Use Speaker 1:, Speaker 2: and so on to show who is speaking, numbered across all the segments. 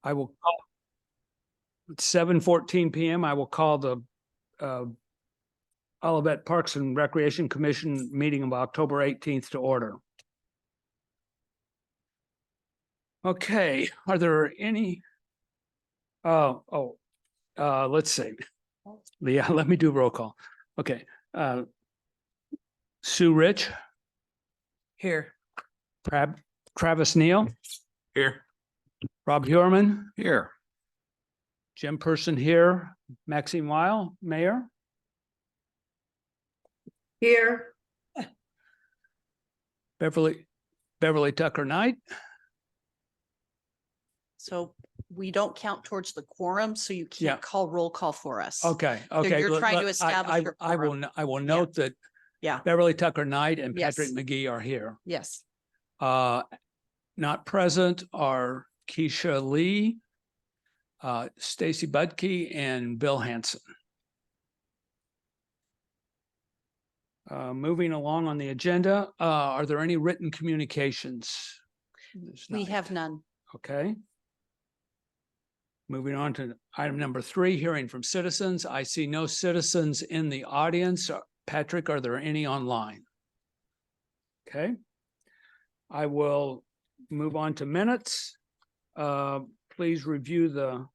Speaker 1: I will. It's 7:14 p.m. I will call the Olivette Parks and Recreation Commission meeting of October 18th to order. Okay, are there any? Let's see. Yeah, let me do roll call. Okay. Sue Rich.
Speaker 2: Here.
Speaker 1: Travis Neal.
Speaker 3: Here.
Speaker 1: Rob Huerman.
Speaker 3: Here.
Speaker 1: Jim Person here. Maxine Weil, Mayor.
Speaker 2: Here.
Speaker 1: Beverly Tucker Knight.
Speaker 4: So we don't count towards the quorum, so you
Speaker 1: Yeah.
Speaker 4: can't call roll call for us.
Speaker 1: Okay. Okay.
Speaker 4: you're trying to establish your
Speaker 1: I will.
Speaker 4: quorum.
Speaker 1: I will note that.
Speaker 4: Yeah.
Speaker 1: Beverly Tucker Knight and
Speaker 4: Yes.
Speaker 1: Patrick McGee are here.
Speaker 4: Yes.
Speaker 1: Not present are Keisha Lee, Stacy Budke, and Bill Hanson. Moving along on the agenda, are there any written communications?
Speaker 4: We have none.
Speaker 1: Okay. Moving on to item number 3, hearing from citizens. I see no citizens in the audience. Patrick, are there any online? Okay. I will move on to minutes. Please review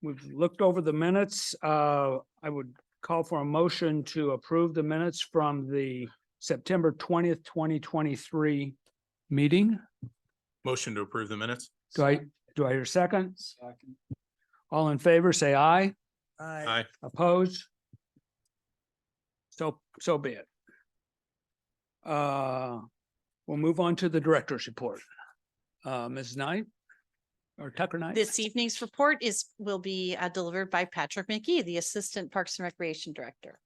Speaker 1: we've looked over the minutes. I would call for a motion to approve the minutes from the September 20th, 2023 meeting.
Speaker 3: Motion to approve the minutes.
Speaker 1: Do I hear a second? Second. All in favor, say aye.
Speaker 3: Aye.
Speaker 1: Opposed? So be it. We'll move on to the director's report. Ms. Knight or Tucker Knight?
Speaker 4: This evening's report will be delivered by Patrick McGee, the Assistant Parks and Recreation Director.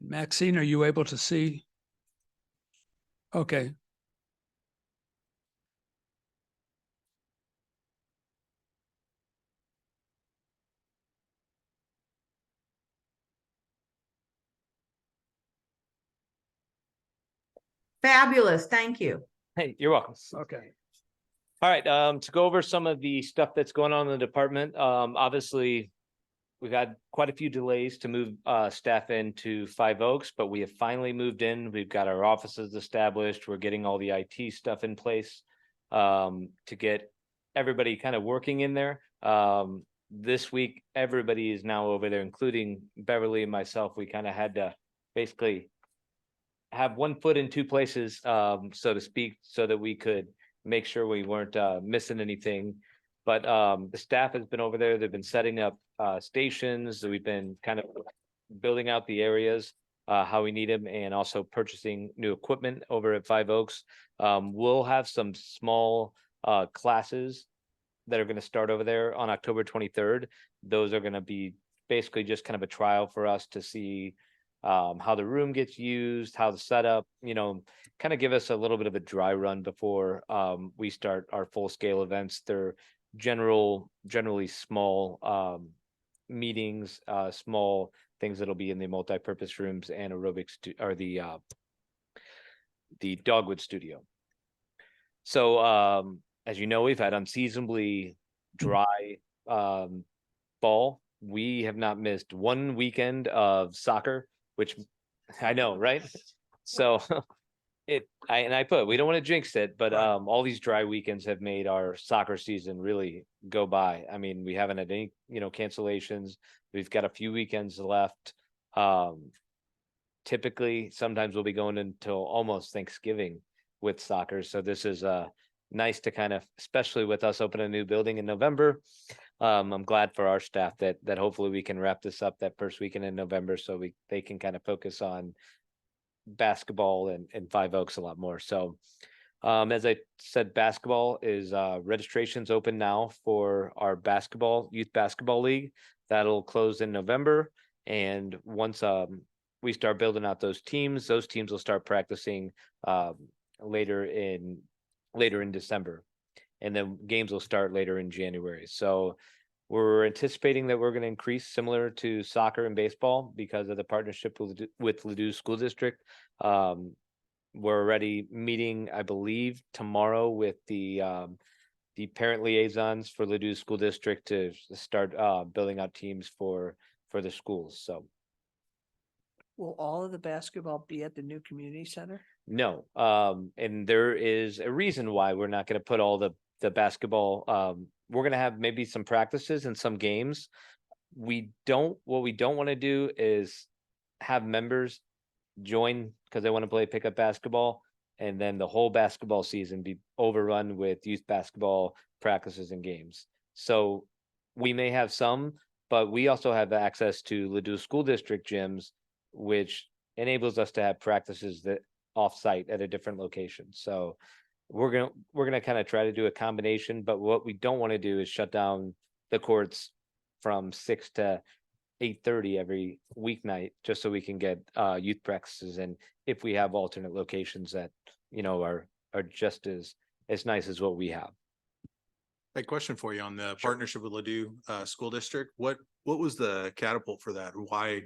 Speaker 1: Maxine, are you able to see? Okay.
Speaker 2: Fabulous. Thank you.
Speaker 5: Hey, you're welcome.
Speaker 1: Okay.
Speaker 5: All right, to go over some of the stuff that's going on in the department, obviously, we've had quite a few delays to move staff into Five Oaks, but we have finally moved in. We've got our offices established. We're getting all the IT stuff in place to get everybody kind of working in there. This week, everybody is now over there, including Beverly and myself. We kind of had to basically have one foot in two places, so to speak, so that we could make sure we weren't missing anything. But the staff has been over there. They've been setting up stations. We've been kind of building out the areas how we need them, and also purchasing new equipment over at Five Oaks. We'll have some small classes that are going to start over there on October 23rd. Those are going to be basically just kind of a trial for us to see how the room gets used, how the setup, kind of give us a little bit of a dry run before we start our full scale events. They're generally small meetings, small things that'll be in the multi-purpose rooms and aerobics or the Dogwood studio. So as you know, we've had unseasonably dry fall. We have not missed one weekend of soccer, which I know, right? So we don't want to jinx it, but all these dry weekends have made our soccer season really go by. I mean, we haven't had any, cancellations. We've got a few weekends left. Typically, sometimes we'll be going until almost Thanksgiving with soccer. So this is nice to kind of, especially with us opening a new building in November. I'm glad for our staff that hopefully we can wrap this up that first weekend in November, so they can kind of focus on basketball and Five Oaks a lot more. So as I said, basketball is registration's open now for our youth basketball league. That'll close in November. And once we start building out those teams will start practicing later in December. And then games will start later in January. So we're anticipating that we're going to increase similar to soccer and baseball because of the partnership with Ladue School District. We're already meeting, I believe, tomorrow with the parent liaisons for Ladue School District to start building out teams for the schools. So
Speaker 6: Will all of the basketball be at the new community center?
Speaker 5: no, and there is a reason why we're not going to put all the basketball. We're going to have maybe some practices and some games. What we don't want to do is have members join because they want to play pickup basketball and then the whole basketball season be overrun with youth basketball practices and games. So we may have some, but we also have access to Ladue School District gyms, which enables us to have practices that off-site at a different location. So we're gonna kind of try to do a combination, but what we don't want to do is shut down the courts from 6 to 8:30 every weeknight just so we can get youth practices. And if we have alternate locations that are just as nice as what we have.
Speaker 3: A question for you on the partnership with Ladue School District. What was the catapult for that? Why,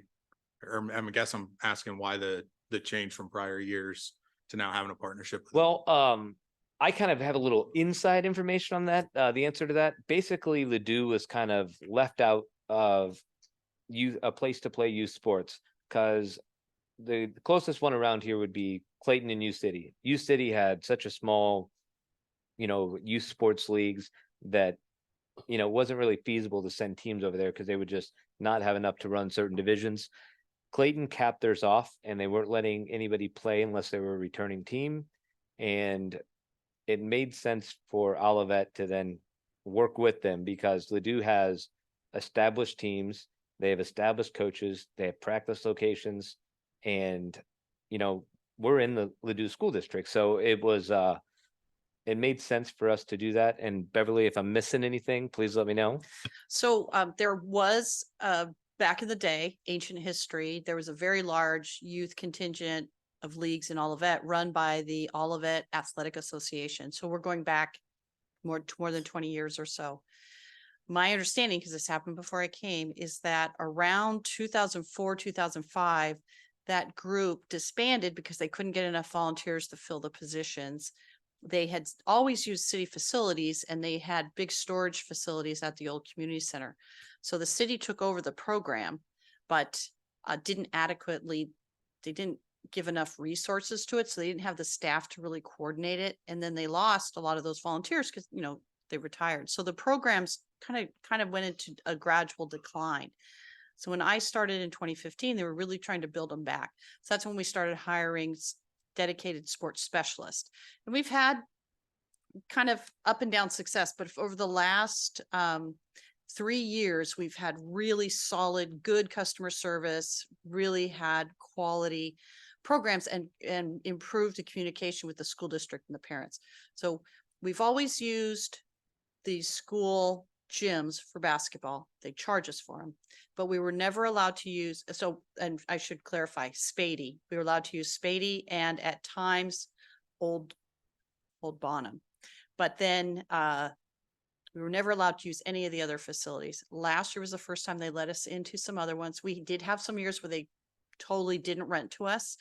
Speaker 3: or I guess I'm asking why the change from prior years to now having a partnership with them?
Speaker 5: Well, I kind of have a little inside information on that. The answer to that, basically Ladue was kind of left out of a place to play youth sports because the closest one around here would be Clayton and U City. U City had such a small, youth sports leagues that, it wasn't really feasible to send teams over there because they would just not have enough to run certain divisions. Clayton capped theirs off and they weren't letting anybody play unless they were a returning team. And it made sense for Olivette to then work with them because Ladue has established teams. They have established coaches, they have practice locations, and we're in the Ladue School District. So it made sense for us to do that. And Beverly, if I'm missing anything, please let me know.
Speaker 4: So there was back in the day, ancient history, there was a very large youth contingent of leagues in Olivette run by the Olivette Athletic Association. So we're going back more than 20 years or so. My understanding, because this happened before I came, is that around 2004, 2005, that group disbanded because they couldn't get enough volunteers to fill the positions. They had always used city facilities and they had big storage facilities at the old community center. So the city took over the program, but didn't give enough resources to it. So they didn't have the staff to really coordinate it. And then they lost a lot of those volunteers because, they retired. So the programs kind of went into a gradual decline. So when I started in 2015, they were really trying to build them back. So that's when we started hiring dedicated sports specialists. And we've had kind of up and down success, but over the last 3 years, we've had really solid, good customer service, really had quality programs and improved the communication with the school district and the parents. So we've always used these school gyms for basketball. They charge us for them, but we were never allowed to use. So, and I should clarify, Spady. We were allowed to use Spady and at times Old Bonham, but then we were never allowed to use any of the other facilities. Last year was the first time they let us into some other ones. We did have some years where they totally didn't rent to us,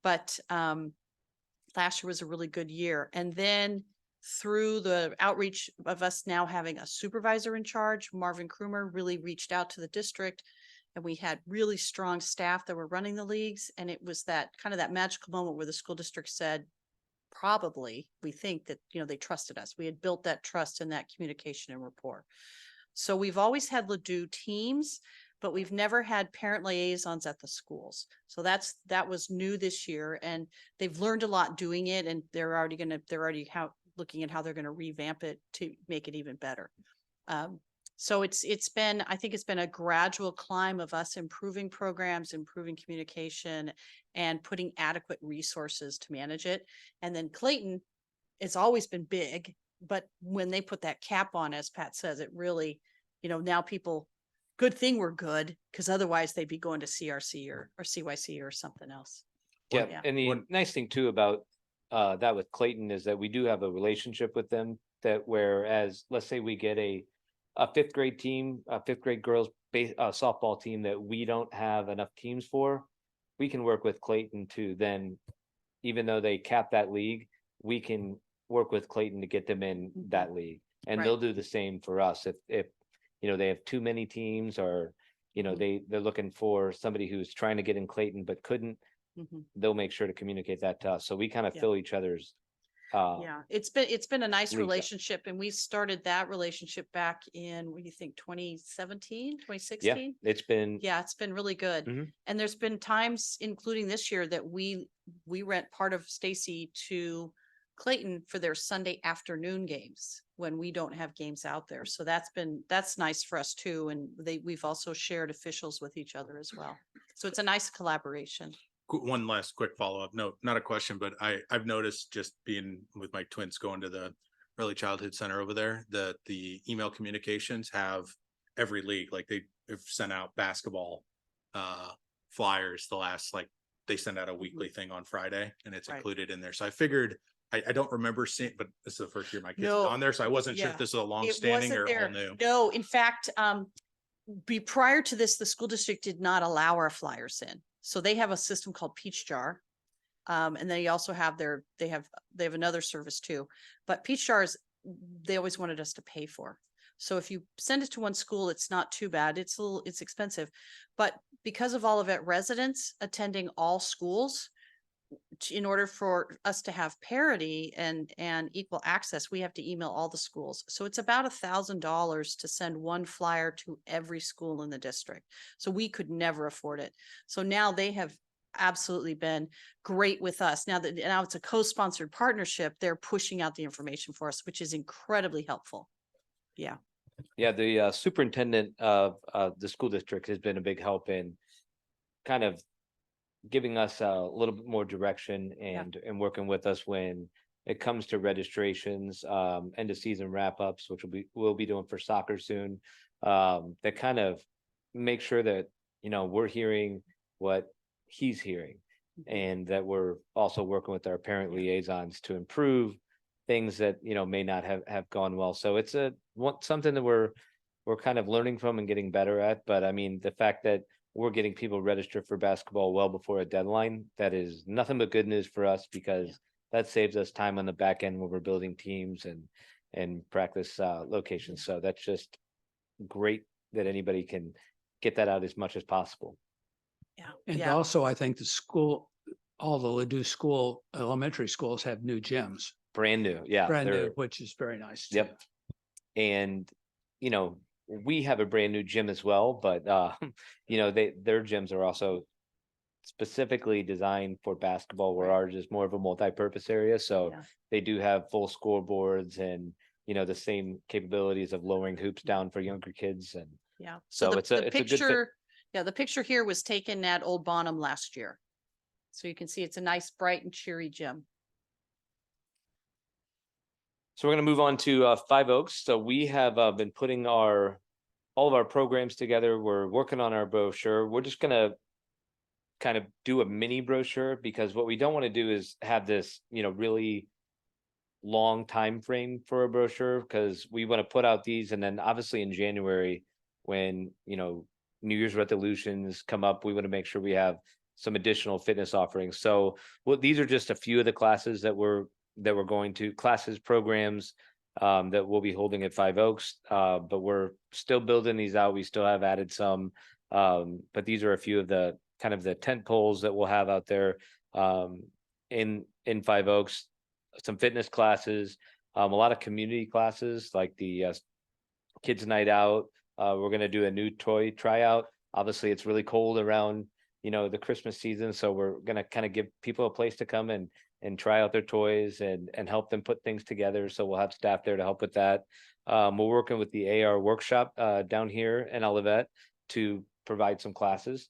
Speaker 4: but last year was a really good year. And then through the outreach of us now having a supervisor in charge, Marvin Krumer really reached out to the district and we had really strong staff that were running the leagues. And it was that kind of that magical moment where the school district said, probably, we think that, they trusted us. We had built that trust and that communication and rapport. So we've always had Ladue teams, but we've never had parent liaisons at the schools. So that was new this year and they've learned a lot doing it. And they're already looking at how they're going to revamp it to make it even better. So I think it's been a gradual climb of us improving programs, improving communication, and putting adequate resources to manage it. And then Clayton, it's always been big, but when they put that cap on, as Pat says, it really, now people, good thing we're good, because otherwise they'd be going to CRC or CYC or something else.
Speaker 5: Yeah,
Speaker 4: Yeah.
Speaker 5: and the nice thing too about that with Clayton is that we do have a relationship with them, that whereas, let's say we get a fifth grade team, a fifth grade girls softball team that we don't have enough teams for, we can work with Clayton to then, even though they cap that league, we can work with Clayton to get them in that league. And
Speaker 4: Right.
Speaker 5: they'll do the same for us if they have too many teams, or they're looking for somebody who's trying to get in Clayton but couldn't,
Speaker 4: Mhm.
Speaker 5: they'll make sure to communicate that to us. So we kind of
Speaker 4: Yeah.
Speaker 5: fill each other's
Speaker 4: Yeah, it's been a nice
Speaker 5: leagues up.
Speaker 4: relationship, and we started that relationship back in, what do you think, 2017,
Speaker 5: Yeah,
Speaker 4: 2016?
Speaker 5: it's been
Speaker 4: Yeah, it's been really good.
Speaker 5: Mhm.
Speaker 4: And there's been times, including this year, that we rent part of Stacy to Clayton for their Sunday afternoon games when we don't have games out there. So that's nice for us too. And we've also shared officials with each other as well. So it's a nice collaboration.
Speaker 3: One last quick follow-up. No, not a question, but I've noticed, just being with my twins going to the early childhood center over there, that the email communications have every league, like they've sent out basketball flyers the last, like, they send out a weekly thing on Friday, and it's
Speaker 4: Right.
Speaker 3: included in there. So I figured, I don't remember seeing, but this is the first year my kids
Speaker 4: No,
Speaker 3: on there, so I wasn't sure
Speaker 4: yeah.
Speaker 3: if this is a
Speaker 4: It
Speaker 3: long-standing
Speaker 4: wasn't
Speaker 3: or
Speaker 4: there.
Speaker 3: all new.
Speaker 4: No, in fact, prior to this, the school district did not allow our flyers in. So they have a system called Peach Jar. And they also have they have another service too, but Peach Jars, they always wanted us to pay for. So if you send it to one school, it's not too bad. It's expensive, but because of Olivette residents attending all schools, in order for us to have parity and equal access, we have to email all the schools. So it's about $1,000 to send one flyer to every school in the district. So we could never afford it. So now they have absolutely been great with us. Now it's a co-sponsored partnership, they're pushing out the information for us, which is incredibly helpful. Yeah.
Speaker 5: Yeah, the superintendent of the school district has been a big help in kind of giving us a little bit more direction and working with us when it comes to registrations, end of season wrap ups, which we'll be doing for soccer soon. That kind of make sure that we're hearing what he's hearing, and that we're also working with our parent liaisons to improve things that may not have gone well. So it's something that we're kind of learning from and getting better at. But I mean, the fact that we're getting people registered for basketball well before a deadline, that is nothing but good news for us, because that saves us time on the back end when we're building teams and practice locations. So that's just great that anybody can get that out as much as possible.
Speaker 4: Yeah.
Speaker 1: And
Speaker 4: Yeah.
Speaker 1: also, I think all the Ladue school, elementary schools have new gyms,
Speaker 5: Brand new. Yeah.
Speaker 1: brand new,
Speaker 5: they're-
Speaker 1: which is very nice. too.
Speaker 5: Yep. And, we have a brand new gym as well, but, their gyms are also specifically designed for basketball, where
Speaker 4: Right.
Speaker 5: ours is more of a multi-purpose area. So
Speaker 4: Yeah.
Speaker 5: they do have full scoreboards and, the same capabilities of lowering hoops down for younger kids. And
Speaker 4: Yeah.
Speaker 5: so
Speaker 4: the
Speaker 5: it's a good fit.
Speaker 4: picture, the picture here was taken at Old Bonham last year. So you can see it's a nice, bright and cheery gym.
Speaker 5: So we're going to move on to Five Oaks. So we have been putting all of our programs together. We're working on our brochure. We're just going to kind of do a mini brochure, because what we don't want to do is have this, really long time frame for a brochure, because we want to put out these, and then obviously in January, when New Year's resolutions come up, we want to make sure we have some additional fitness offerings. So these are just a few of the classes that we're going to, programs that we'll be holding at Five Oaks, but we're still building these out. We still have added some, but these are a few of the kind of the tent poles that we'll have out there in Five Oaks. Some fitness classes, a lot of community classes, like the kids night out. We're going to do a new toy tryout. Obviously it's really cold around the Christmas season. So we're gonna kind of give people a place to come and try out their toys and help them put things together. So we'll have staff there to help with that. We're working with the AR workshop down here in Olivette to provide some classes,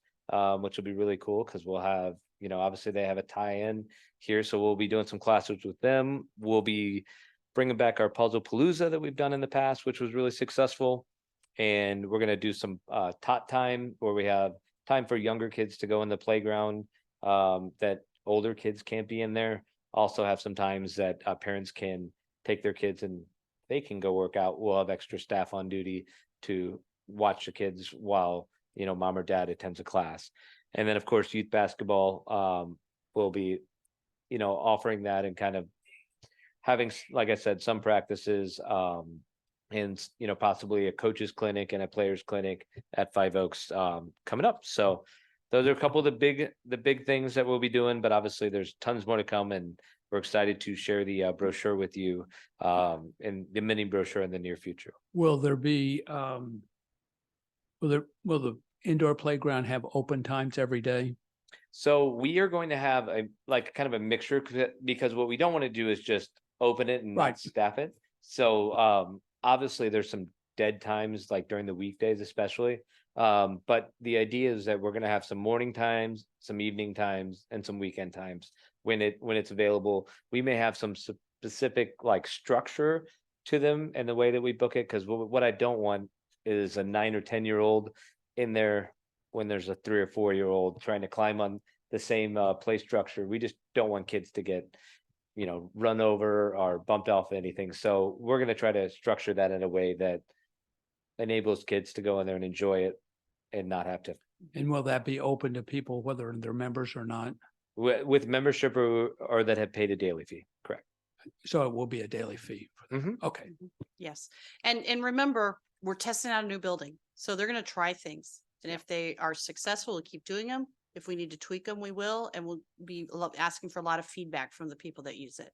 Speaker 5: which will be really cool because we'll have, obviously they have a tie-in here, so we'll be doing some classes with them. We'll be bringing back our Puzzle Palooza that we've done in the past, which was really successful. And we're gonna do some tot time where we have time for younger kids to go in the playground that older kids can't be in there. Also have some times that parents can take their kids and they can go work out. We'll have extra staff on duty to watch the kids while, mom or dad attends a class. And then of course, youth basketball will be, offering that and kind of having, like I said, some practices and, possibly a coach's clinic and a player's clinic at Five Oaks coming up. So those are a couple of the big things that we'll be doing, but obviously there's tons more to come, and we're excited to share the brochure with you in the mini brochure in the near future.
Speaker 1: Will there be, will the indoor playground have open times every day?
Speaker 5: So we are going to have a kind of a mixture because what we don't want to do is just open it and
Speaker 1: Right.
Speaker 5: not staff it. So obviously there's some dead times like during the weekdays especially. But the idea is that we're going to have some morning times, some evening times, and some weekend times when it's available. We may have some specific structure to them and the way that we book it, because what I don't want is a 9 or 10-year-old in there when there's a 3 or 4-year-old trying to climb on the same play structure. We just don't want kids to get run over or bumped off anything. So we're going to try to structure that in a way that enables kids to go in there and enjoy it and not have to.
Speaker 1: And will that be open to people, whether they're members or not?
Speaker 5: With membership or that have paid a daily fee, correct?
Speaker 1: So it will be a daily fee. For them. Okay.
Speaker 4: Yes. And remember, we're testing out a new building. So they're going to try things. And if they are successful, we'll keep doing them. If we need to tweak them, we will. And we'll be asking for a lot of feedback from the people that use it.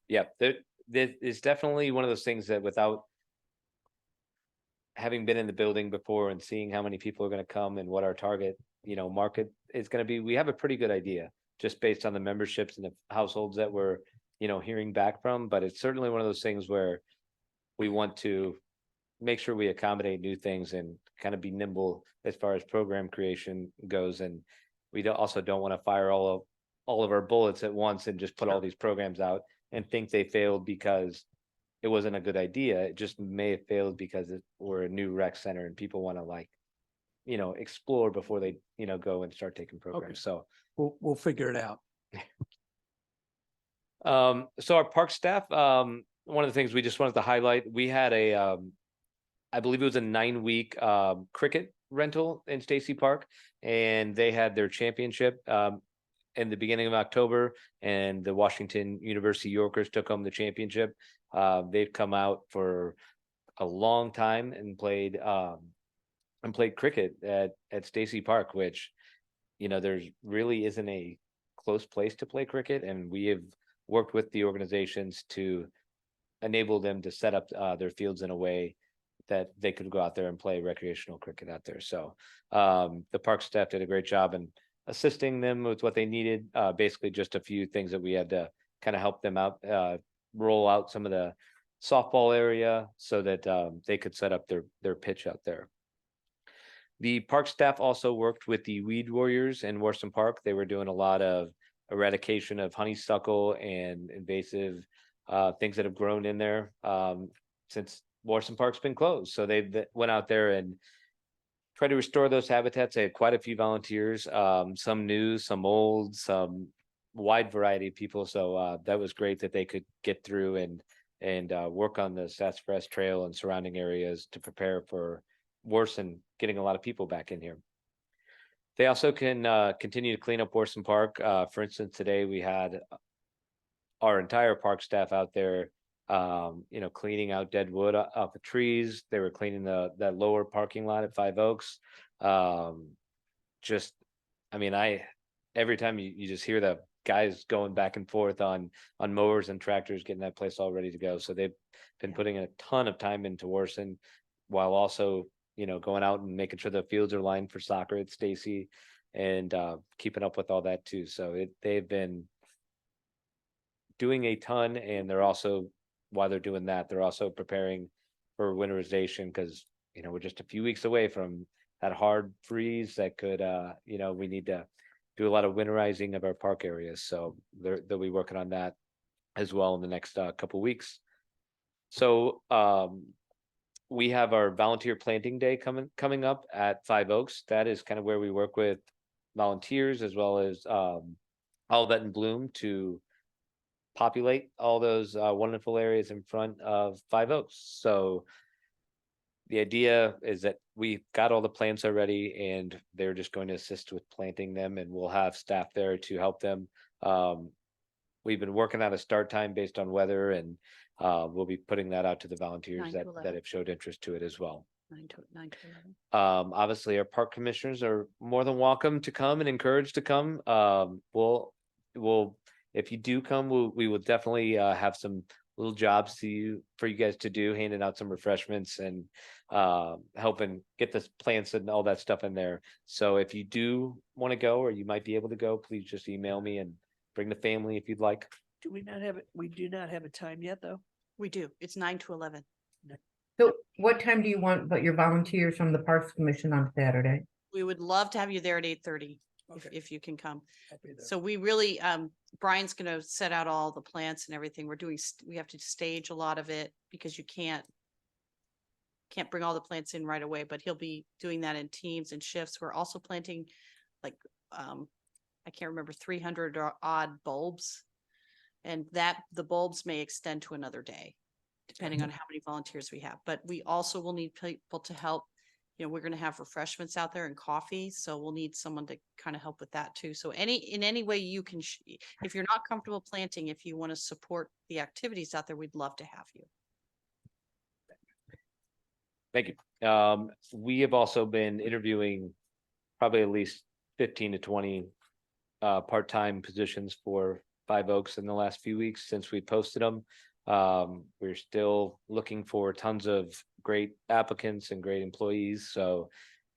Speaker 5: Yeah, there is definitely one of those things that without having been in the building before and seeing how many people are going to come and what our target, market is going to be, we have a pretty good idea just based on the memberships and the households that we're, hearing back from. But it's certainly one of those things where we want to make sure we accommodate new things and kind of be nimble as far as program creation goes. And we also don't want to fire all of our bullets at once and just put all these programs out and think they failed because it wasn't a good idea. It just may have failed because we're a new rec center and people want to explore before they, go and start taking programs. So
Speaker 1: We'll figure it out.
Speaker 5: so our park staff, one of the things we just wanted to highlight, we had I believe it was a 9-week cricket rental in Stacy Park, and they had their championship in the beginning of October, and the Washington University Yorkers took home the championship. They've come out for a long time and played cricket at Stacy Park, which there's really isn't a close place to play cricket, and we have worked with the organizations to enable them to set up their fields in a way that they could go out there and play recreational cricket out there. So the park staff did a great job in assisting them with what they needed. Basically just a few things that we had to kind of help them out, roll out some of the softball area so that they could set up their pitch out there. The park staff also worked with the weed warriors in Worston Park. They were doing a lot of eradication of honeysuckle and invasive things that have grown in there since Worston Park's been closed. So they went out there and tried to restore those habitats. They had quite a few volunteers, some new, some old, some wide variety of people. So that was great that they could get through and work on the Sassafras Trail and surrounding areas to prepare for Worston getting a lot of people back in here. They also can continue to clean up Worston Park. For instance, today we had our entire park staff out there, cleaning out dead wood off the trees. They were cleaning that lower parking lot at Five Oaks. Every time you just hear the guys going back and forth on mowers and tractors, getting that place all ready to go. So they've been putting a ton of time into Worston while also, going out and making sure the fields are lined for soccer at Stacy and keeping up with all that too. So they've been doing a ton, and they're also, while they're doing that, they're also preparing for winterization, because we're just a few weeks away from that hard freeze that could we need to do a lot of winterizing of our park areas. So they'll be working on that as well in the next couple weeks. So we have our volunteer planting day coming up at Five Oaks. That is kind of where we work with volunteers as well as Olivette and Bloom to populate all those wonderful areas in front of Five Oaks. So the idea is that we've got all the plants already, and they're just going to assist with planting them, and we'll have staff there to help them. We've been working out a start time based on weather, and we'll be putting that out to the volunteers
Speaker 4: 9 to
Speaker 5: that
Speaker 4: 11.
Speaker 5: have showed interest to it as well.
Speaker 4: 9 to 11.
Speaker 5: Obviously, our park commissioners are more than welcome to come and encouraged to come. We'll if you do come, we will definitely have some little jobs for you guys to do, handing out some refreshments and helping get the plants and all that stuff in there. So if you do want to go, or you might be able to go, please just email me and bring the family if you'd like.
Speaker 6: Do we not have it? We do not have a time yet, though.
Speaker 4: We do. It's 9 to 11.
Speaker 2: So what time do you want, but your volunteers from the Parks Commission on Saturday?
Speaker 4: We would love to have you there at 8:30
Speaker 1: Okay.
Speaker 4: if you can come.
Speaker 1: I'll be there.
Speaker 4: So we really, Brian's gonna set out all the plants and everything. We have to stage a lot of it because you can't bring all the plants in right away, but he'll be doing that in teams and shifts. We're also planting like, I can't remember, 300 or odd bulbs. And the bulbs may extend to another day, depending on how many volunteers we have. But we also will need people to help. We're going to have refreshments out there and coffee. So we'll need someone to kind of help with that too. So in any way you can, if you're not comfortable planting, if you want to support the activities out there, we'd love to have you.
Speaker 5: Thank you. We have also been interviewing probably at least 15 to 20 part-time positions for Five Oaks in the last few weeks since we posted them. We're still looking for tons of great applicants and great employees. So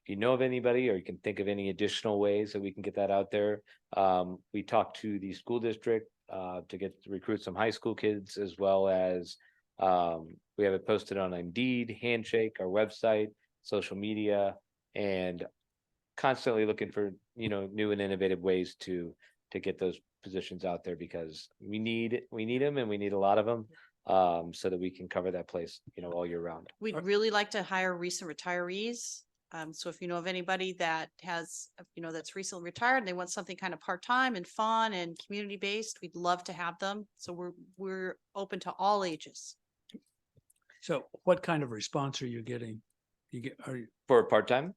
Speaker 5: if you know of anybody, or you can think of any additional ways that we can get that out there, we talked to the school district to recruit some high school kids, as well as we have it posted on Indeed, Handshake, our website, social media, and constantly looking for new and innovative ways to get those positions out there, because we need them, and we need a lot of them, so that we can cover that place all year round.
Speaker 4: We'd really like to hire recent retirees. So if you know of anybody that has, that's recently retired and they want something kind of part-time and fun and community-based, we'd love to have them. So we're open to all ages.
Speaker 1: So what kind of response are you getting?
Speaker 5: For part-time,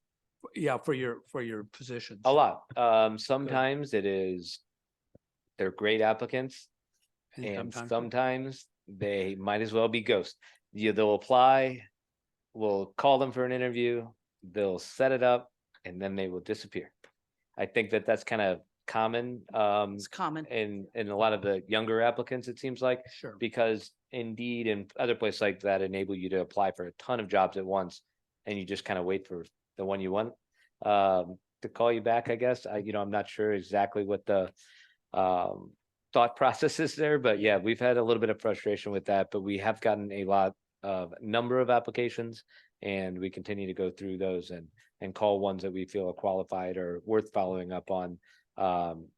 Speaker 1: Yeah, for your positions.
Speaker 5: a lot. Sometimes they're great applicants, and sometimes they might as well be ghosts. They'll apply, we'll call them for an interview, they'll set it up, and then they will disappear. I think that's kind of common
Speaker 4: It's common.
Speaker 5: in a lot of the younger applicants, it seems like,
Speaker 1: Sure.
Speaker 5: because Indeed and other places like that enable you to apply for a ton of jobs at once, and you just kind of wait for the one you want to call you back, I guess. I'm not sure exactly what the thought process is there, but yeah, we've had a little bit of frustration with that, but we have gotten a number of applications, and we continue to go through those and call ones that we feel are qualified or worth following up on,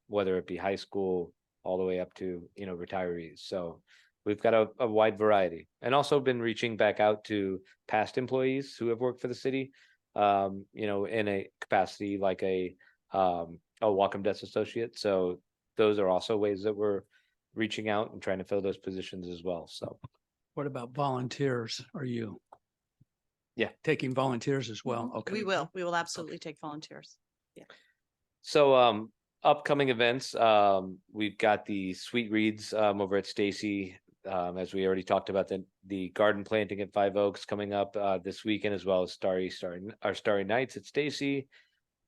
Speaker 5: whether it be high school all the way up to retirees. So we've got a wide variety, and also been reaching back out to past employees who have worked for the city, in a capacity like a welcome desk associate. So those are also ways that we're reaching out and trying to fill those positions as well. So
Speaker 1: What about volunteers? Are you?
Speaker 5: Yeah.
Speaker 1: Taking volunteers as well? Okay.
Speaker 4: We will absolutely take volunteers.
Speaker 5: So upcoming events, we've got the Sweet Reads over at Stacy. As we already talked about, the garden planting at Five Oaks coming up this weekend, as well as Starry Nights at Stacy.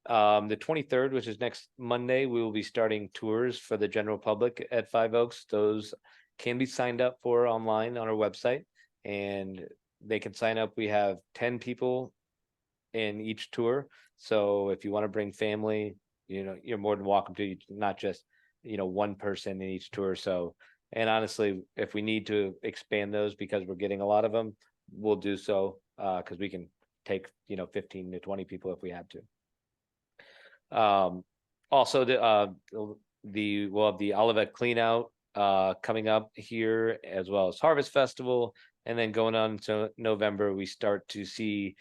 Speaker 5: The 23rd, which is next Monday, we will be starting tours for the general public at Five Oaks. Those can be signed up for online on our website, and they can sign up. We have 10 people in each tour. So if you want to bring family, you're more than welcome to, not just, one person in each tour. So, and honestly, if we need to expand those because we're getting a lot of them, we'll do so, because we can take, 15 to 20 people if we have to. Also we'll have the Olivette clean out coming up here, as well as Harvest Festival. And then going on to November, we start to see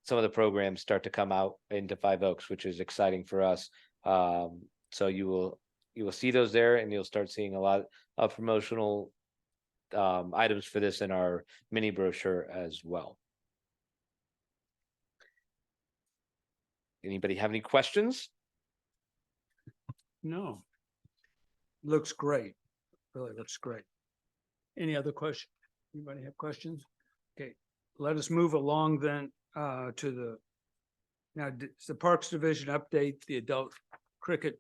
Speaker 5: some of the programs start to come out into Five Oaks, which is exciting for us. So you will see those there, and you'll start seeing a lot of promotional items for this in our mini brochure as well. Anybody have any questions?
Speaker 1: No. Looks great. Really looks great. Any other question? Anybody have questions? Okay, let us move along then to the, now, does the Parks Division update the adult cricket?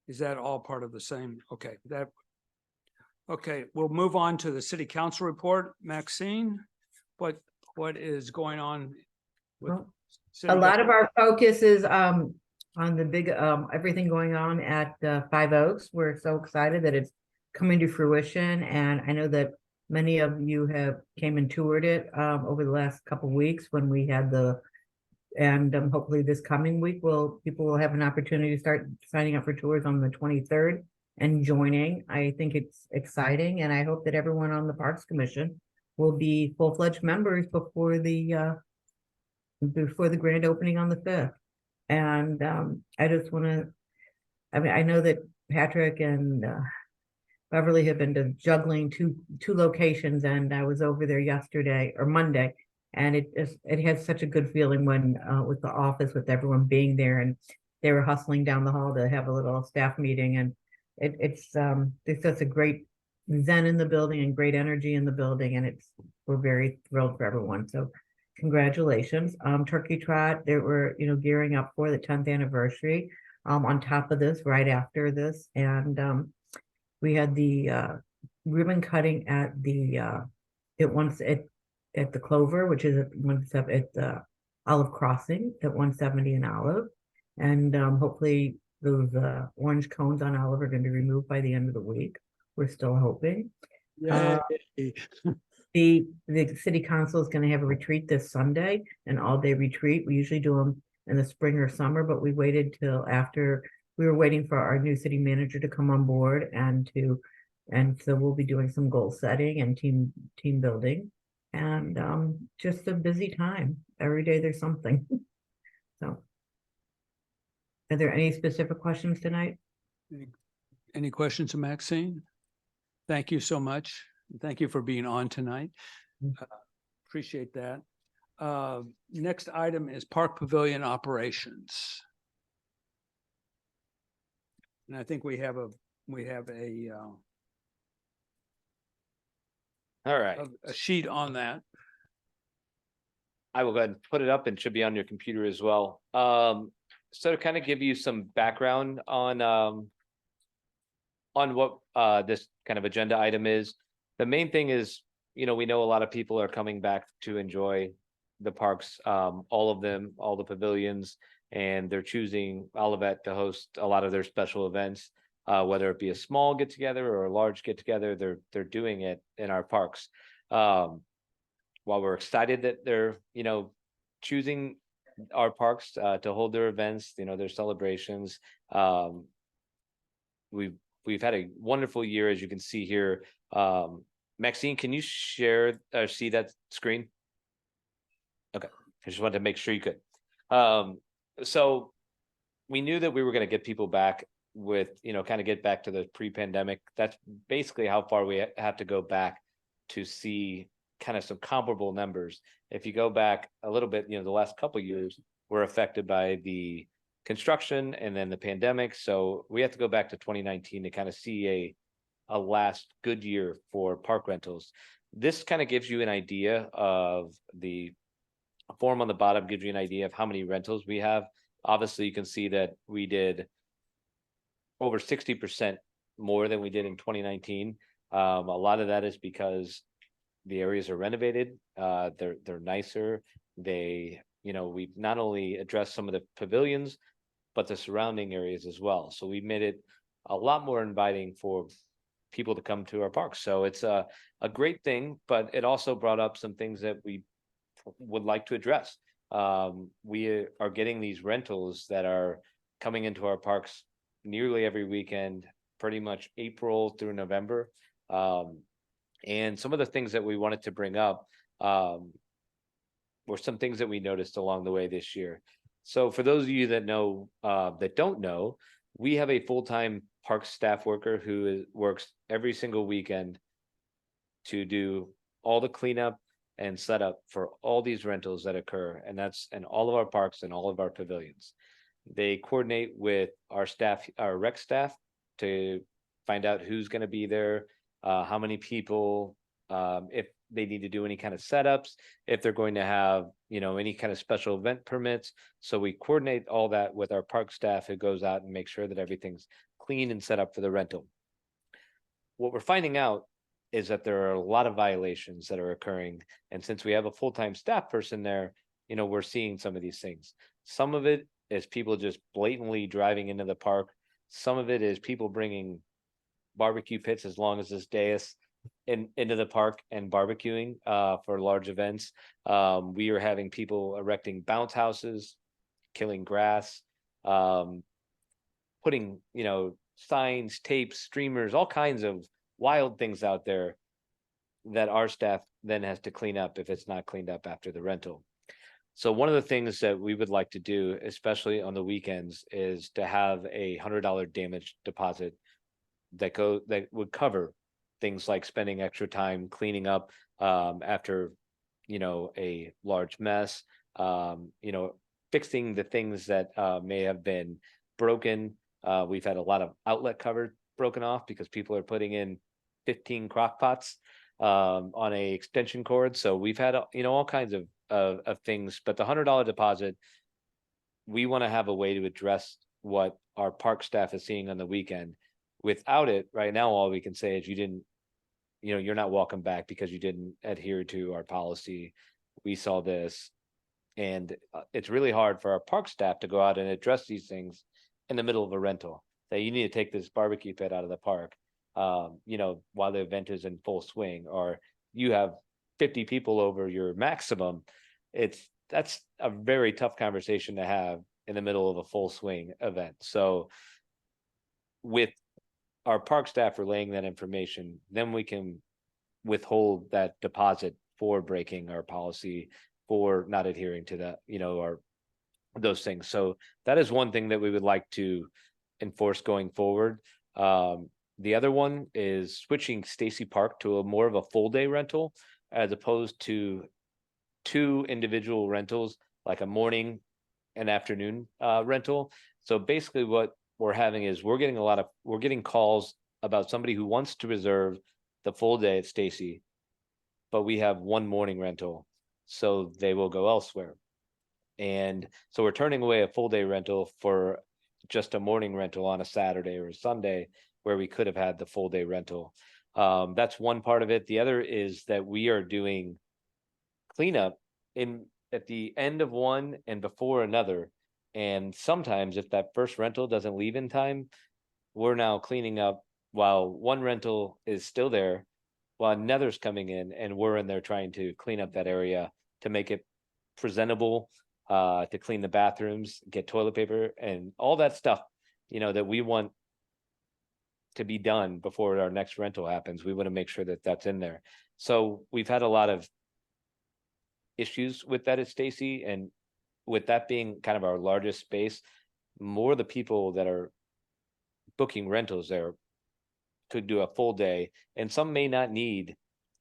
Speaker 1: Is that all part of the same? Okay, okay, we'll move on to the city council report. Maxine, what is going on with
Speaker 2: Well,
Speaker 1: city
Speaker 2: A lot of
Speaker 1: government?
Speaker 2: our focus is on the big everything going on at Five Oaks. We're so excited that it's coming to fruition, and I know that many of you have came and toured it over the last couple of weeks when we had and hopefully this coming week people will have an opportunity to start signing up for tours on the 23rd and joining. I think it's exciting, and I hope that everyone on the Parks Commission will be full-fledged members before the grand opening on the 5th. And I just want to, I know that Patrick and Beverly have been juggling two locations, and I was over there yesterday or Monday, and it has such a good feeling when with the office, with everyone being there, and they were hustling down the hall to have a little staff meeting, and it's such a great zen in the building and great energy in the building, and we're very thrilled for everyone. So congratulations. Turkey Trot, they were gearing up for the 10th anniversary. On top of this, right after this, and we had the ribbon cutting at the at the Clover, which is at the Olive Crossing at 170 and Olive, and hopefully those orange cones on Olive are going to be removed by the end of the week. We're still hoping.
Speaker 1: Yay.
Speaker 2: The city council is going to have a retreat this Sunday, an all-day retreat. We usually do them in the spring or summer, but we waited till after. We were waiting for our new city manager to come on board, and so we'll be doing some goal setting and team building, and just a busy time. Every day there's something. So, are there any specific questions tonight?
Speaker 1: Any questions of Maxine? Thank you so much. Thank you for being on tonight. Appreciate that. Next item is Park Pavilion operations. And I think we have a
Speaker 5: All right.
Speaker 1: a sheet on that.
Speaker 5: I will go ahead and put it up, and should be on your computer as well. So to kind of give you some background on what this kind of agenda item is, the main thing is, we know a lot of people are coming back to enjoy the parks, all of them, all the pavilions, and they're choosing Olivette to host a lot of their special events, whether it be a small get together or a large get together. They're doing it in our parks. While we're excited that they're choosing our parks to hold their events, their celebrations, we've had a wonderful year, as you can see here. Maxine, can you share or see that screen? Okay, I just wanted to make sure you could. So we knew that we were going to get people back with, kind of get back to the pre-pandemic. That's basically how far we have to go back to see kind of some comparable numbers. If you go back a little bit, the last couple of years were affected by the construction and then the pandemic. So we have to go back to 2019 to kind of see a last good year for park rentals. This kind of gives you an idea of the form on the bottom, gives you an idea of how many rentals we have. Obviously, you can see that we did over 60% more than we did in 2019. A lot of that is because the areas are renovated. They're nicer. We've not only addressed some of the pavilions, but the surrounding areas as well. So we made it a lot more inviting for people to come to our parks. So it's a great thing, but it also brought up some things that we would like to address. We are getting these rentals that are coming into our parks nearly every weekend, pretty much April through November. And some of the things that we wanted to bring up were some things that we noticed along the way this year. So for those of you that know, that don't know, we have a full-time park staff worker who works every single weekend to do all the cleanup and setup for all these rentals that occur. And that's in all of our parks and all of our pavilions. They coordinate with our staff, our rec staff, to find out who's going to be there, how many people, if they need to do any kind of setups, if they're going to have, any kind of special event permits. So we coordinate all that with our park staff who goes out and makes sure that everything's clean and set up for the rental. What we're finding out is that there are a lot of violations that are occurring. And since we have a full-time staff person there, we're seeing some of these things. Some of it is people just blatantly driving into the park. Some of it is people bringing barbecue pits as long as this dais into the park and barbecuing for large events. We are having people erecting bounce houses, killing grass, putting, signs, tapes, streamers, all kinds of wild things out there that our staff then has to clean up if it's not cleaned up after the rental. So one of the things that we would like to do, especially on the weekends, is to have $100 damage deposit that would cover things like spending extra time cleaning up after a large mess, fixing the things that may have been broken. We've had a lot of outlet cover broken off because people are putting in 15 crock pots on a extension cord. So we've had all kinds of things, but the $100 deposit, we want to have a way to address what our park staff is seeing on the weekend. Without it, right now, all we can say is you're not welcome back because you didn't adhere to our policy. We saw this, and it's really hard for our park staff to go out and address these things in the middle of a rental. That you need to take this barbecue pit out of the park, while the event is in full swing, or you have 50 people over your maximum. That's a very tough conversation to have in the middle of a full swing event. So with our park staff relaying that information, then we can withhold that deposit for breaking our policy, for not adhering to that, or those things. So that is one thing that we would like to enforce going forward. The other one is switching Stacy Park to a more of a full day rental, as opposed to 2 individual rentals, like a morning and afternoon rental. So basically what we're having is we're getting calls about somebody who wants to reserve the full day at Stacy, but we have 1 morning rental, so they will go elsewhere. And so we're turning away a full day rental for just a morning rental on a Saturday or a Sunday, where we could have had the full day rental. That's one part of it. The other is that we are doing cleanup at the end of one and before another. And sometimes if that first rental doesn't leave in time, we're now cleaning up while one rental is still there, while another's coming in, and we're in there trying to clean up that area to make it presentable, to clean the bathrooms, get toilet paper and all that stuff, that we want to be done before our next rental happens. We want to make sure that that's in there. So we've had a lot of issues with that at Stacy, and with that being kind of our largest space, more of the people that are booking rentals there could do a full day, and some may not need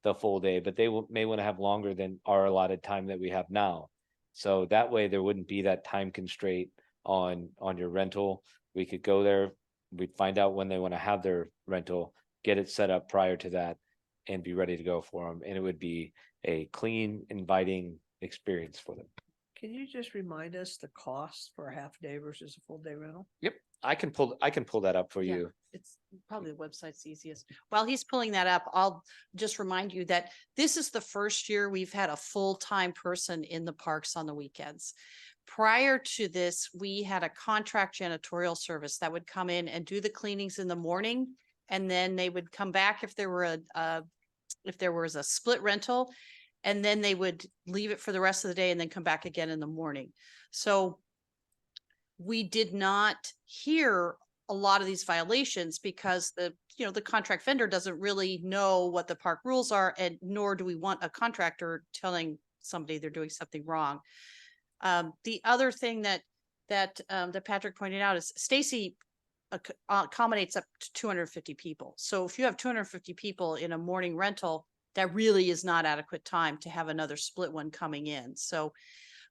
Speaker 5: the full day, but they may want to have longer than our allotted time that we have now. So that way there wouldn't be that time constraint on your rental. We could go there, we'd find out when they want to have their rental, get it set up prior to that, and be ready to go for them. And it would be a clean, inviting experience for them.
Speaker 6: Can you just remind us the cost for a half day versus a full day rental?
Speaker 5: Yep, I can pull that up for
Speaker 4: Yeah.
Speaker 5: you.
Speaker 4: It's probably the website's easiest. While he's pulling that up, I'll just remind you that this is the first year we've had a full-time person in the parks on the weekends. prior to this, we had a contract janitorial service that would come in and do the cleanings in the morning. And then they would come back if there were if there was a split rental, and then they would leave it for the rest of the day and then come back again in the morning. So we did not hear a lot of these violations because the contract vendor doesn't really know what the park rules are, and nor do we want a contractor telling somebody they're doing something wrong. The other thing that Patrick pointed out is Stacy accommodates up to 250 people. So if you have 250 people in a morning rental, that really is not adequate time to have another split one coming in. So,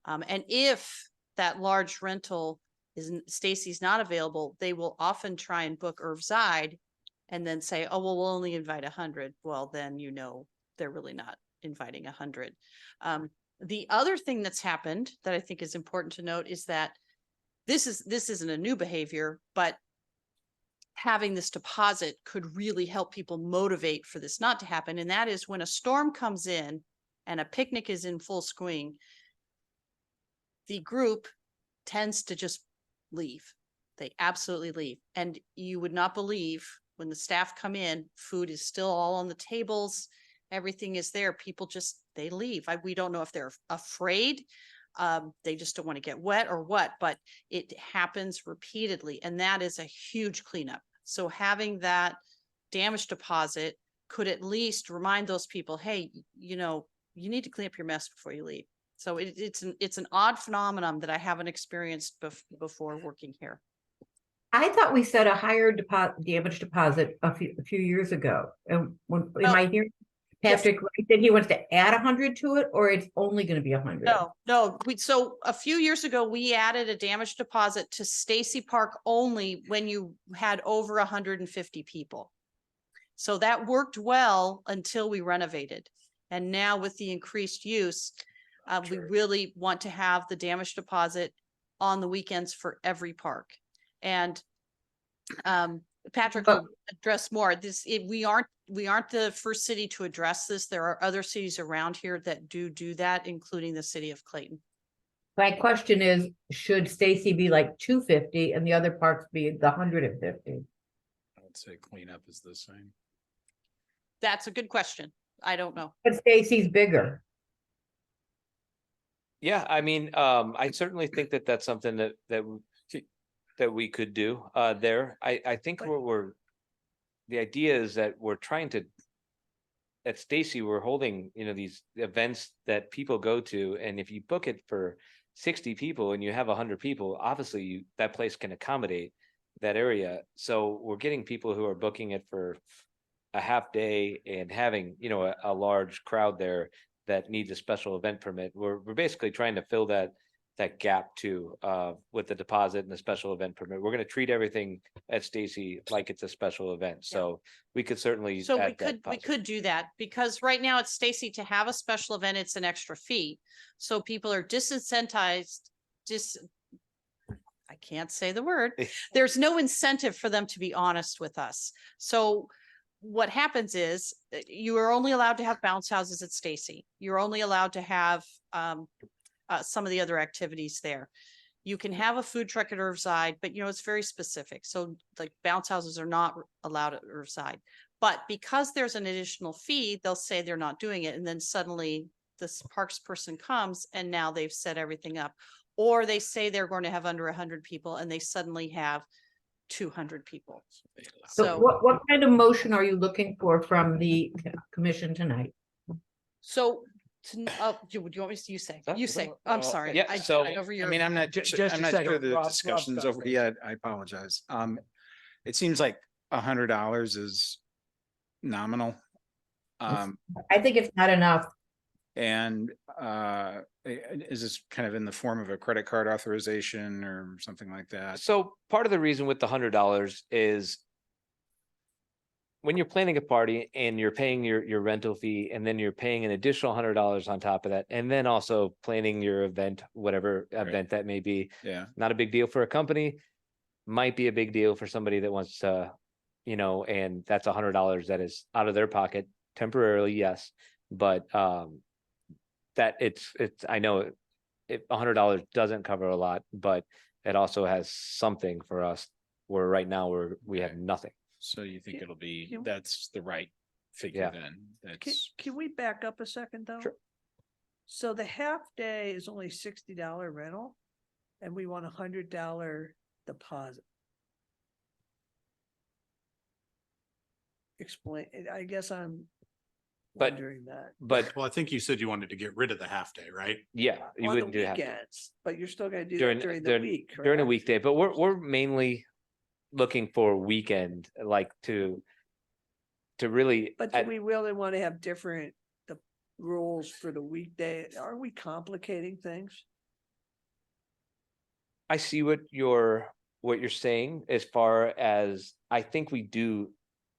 Speaker 4: and if that large rental Stacy's not available, they will often try and book Irvside and then say, oh, well, we'll only invite 100. Well, then, they're really not inviting 100. The other thing that's happened that I think is important to note is that this isn't a new behavior, but having this deposit could really help people motivate for this not to happen. And that is when a storm comes in and a picnic is in full swing, the group tends to just leave. They absolutely leave. And you would not believe when the staff come in, food is still all on the tables. Everything is there. People they leave. We don't know if they're afraid. They just don't want to get wet or what, but it happens repeatedly. And that is a huge cleanup. So having that damage deposit could at least remind those people, hey, you need to clean up your mess before you leave. So it's an odd phenomenon that I haven't experienced before working here.
Speaker 2: I thought we set a higher damage deposit a few years ago. And am I hearing Patrick right, that he wants to add 100 to it, or it's only going to be 100?
Speaker 4: No. So a few years ago, we added a damage deposit to Stacy Park only when you had over 150 people. So that worked well until we renovated. And now with the increased use, we really want to have the damage deposit on the weekends for every park. And Patrick will address more. We aren't the first city to address this. There are other cities around here that do that, including the city of Clayton.
Speaker 2: My question is, should Stacy be like 250 and the other parks be the 150?
Speaker 7: I would say cleanup is the same.
Speaker 4: That's a good question. I don't know.
Speaker 2: But Stacy's bigger.
Speaker 5: Yeah, I mean, I certainly think that that's something that we could do there. I think the idea is that we're trying to, at Stacy, we're holding, these events that people go to. And if you book it for 60 people and you have 100 people, obviously that place can accommodate that area. So we're getting people who are booking it for a half day and having, a large crowd there that needs a special event permit. We're basically trying to fill that gap too, with the deposit and the special event permit. We're going to treat everything at Stacy like it's a special event. So we could certainly
Speaker 4: we could do that, because right now at Stacy, to have a special event, it's an extra fee. So people are disincentivized. I can't say the word. There's no incentive for them to be honest with us. So what happens is you are only allowed to have bounce houses at Stacy. You're only allowed to have some of the other activities there. You can have a food truck at Irvside, but it's very specific. So like bounce houses are not allowed at Irvside. But because there's an additional fee, they'll say they're not doing it. And then suddenly this parks person comes and now they've set everything up. Or they say they're going to have under 100 people and they suddenly have 200 people.
Speaker 2: So what kind of motion are you looking for from the commission tonight?
Speaker 4: So do you want me to say? You say. I'm sorry.
Speaker 5: Yeah,
Speaker 7: I'm not
Speaker 1: Just
Speaker 7: I'm
Speaker 1: a
Speaker 7: not
Speaker 1: second,
Speaker 7: sure the
Speaker 1: Rob,
Speaker 7: discussion's
Speaker 1: Rob's
Speaker 7: over
Speaker 1: got it.
Speaker 7: yet. I apologize. It seems like $100 is nominal.
Speaker 2: I think it's not enough.
Speaker 7: And is this kind of in the form of a credit card authorization or something like that?
Speaker 5: So part of the reason with the $100 is when you're planning a party and you're paying your rental fee, and then you're paying an additional $100 on top of that, and then also planning your event, whatever event that may be.
Speaker 7: Yeah.
Speaker 5: Not a big deal for a company, might be a big deal for somebody that wants to, and that's $100 that is out of their pocket temporarily, yes. But that it's I know $100 doesn't cover a lot, but it also has something for us where right now we have nothing.
Speaker 7: So you think
Speaker 6: Can-
Speaker 7: it'll be,
Speaker 6: can-
Speaker 7: that's the right figure
Speaker 5: Yeah.
Speaker 7: then?
Speaker 6: Can,
Speaker 7: That's,
Speaker 6: can we back up a second though?
Speaker 5: Sure.
Speaker 6: So the half day is only $60 rental and we want $100 deposit. Explain, I guess I'm
Speaker 5: But-
Speaker 6: wondering that.
Speaker 5: But
Speaker 3: Well, I think you said you wanted to get rid of the half day, right?
Speaker 5: yeah, you
Speaker 6: On the
Speaker 5: wouldn't do half
Speaker 6: weekends, but you're still gonna do
Speaker 5: during,
Speaker 6: that during the
Speaker 5: during,
Speaker 6: week,
Speaker 5: during a
Speaker 6: correct?
Speaker 5: weekday, but we're mainly looking for weekend, like to really.
Speaker 6: But do we really want to have different, the rules for the weekday? Are we complicating things?
Speaker 5: I see what you're saying as far as, I think we do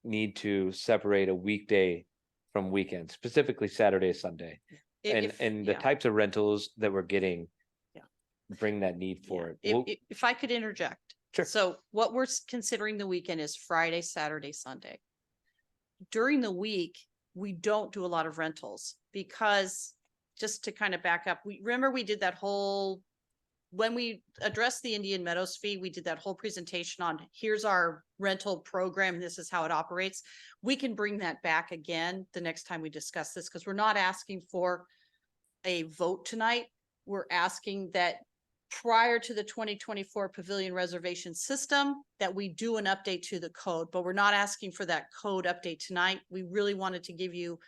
Speaker 5: need to separate a weekday from weekend, specifically Saturday, Sunday. And the
Speaker 4: yeah.
Speaker 5: types of rentals that we're getting.
Speaker 4: Yeah.
Speaker 5: Bring that need for it.
Speaker 4: If,
Speaker 5: We'll-
Speaker 4: if I could interject.
Speaker 5: Sure.
Speaker 4: So what we're considering the weekend is Friday, Saturday, Sunday. During the week, we don't do a lot of rentals because, just to kind of back up, we did that whole, when we addressed the Indian Meadows fee, we did that whole presentation on, here's our rental program, this is how it operates. We can bring that back again the next time we discuss this, because we're not asking for a vote tonight. We're asking that prior to the 2024 pavilion reservation system, that we do an update to the code, but we're not asking for that code update tonight. We really wanted to give you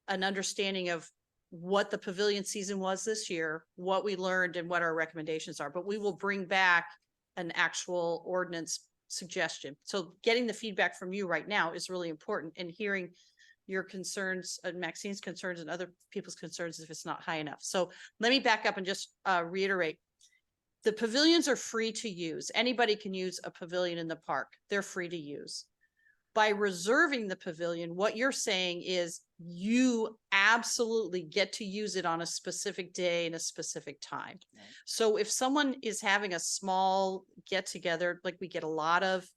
Speaker 4: an understanding of what the pavilion season was this year, what we learned, and what our recommendations are, but we will bring back an actual ordinance suggestion. So getting the feedback from you right now is really important, and hearing your concerns and Maxine's concerns and other people's concerns if it's not high enough. So let me back up and just reiterate. The pavilions are free to use. Anybody can use a pavilion in the park. They're free to use. By reserving the pavilion, what you're saying is you absolutely get to use it on a specific day and a specific time.
Speaker 7: Right.
Speaker 4: So if someone is having a small get together, like we get a lot of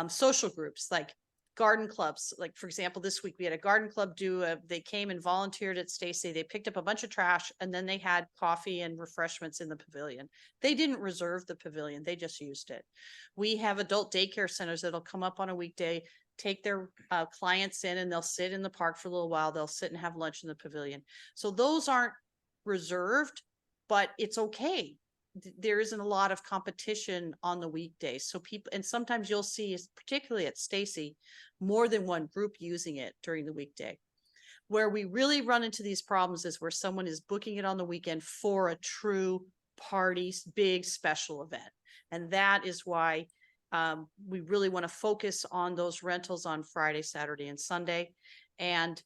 Speaker 4: social groups, like garden clubs. Like, for example, this week we had a garden club they came and volunteered at Stacy. They picked up a bunch of trash and then they had coffee and refreshments in the pavilion. They didn't reserve the pavilion. They just used it. We have adult daycare centers that'll come up on a weekday, take their clients in, and they'll sit in the park for a little while. They'll sit and have lunch in the pavilion. So those aren't reserved, but it's okay. There isn't a lot of competition on the weekdays. So people, and sometimes you'll see, particularly at Stacy, more than one group using it during the weekday. Where we really run into these problems is where someone is booking it on the weekend for a true party, big special event. And that is why we really want to focus on those rentals on Friday, Saturday, and Sunday. And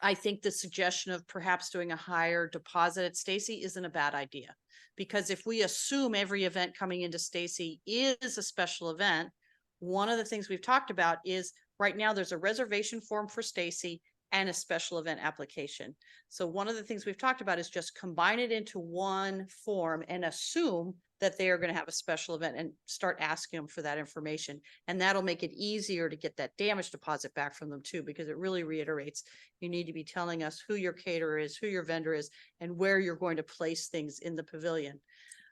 Speaker 4: I think the suggestion of perhaps doing a higher deposit at Stacy isn't a bad idea. Because if we assume every event coming into Stacy is a special event, one of the things we've talked about is right now there's a reservation form for Stacy and a special event application. So one of the things we've talked about is just combine it into one form and assume that they are going to have a special event and start asking them for that information. And that'll make it easier to get that damage deposit back from them too, because it really reiterates, you need to be telling us who your caterer is, who your vendor is, and where you're going to place things in the pavilion.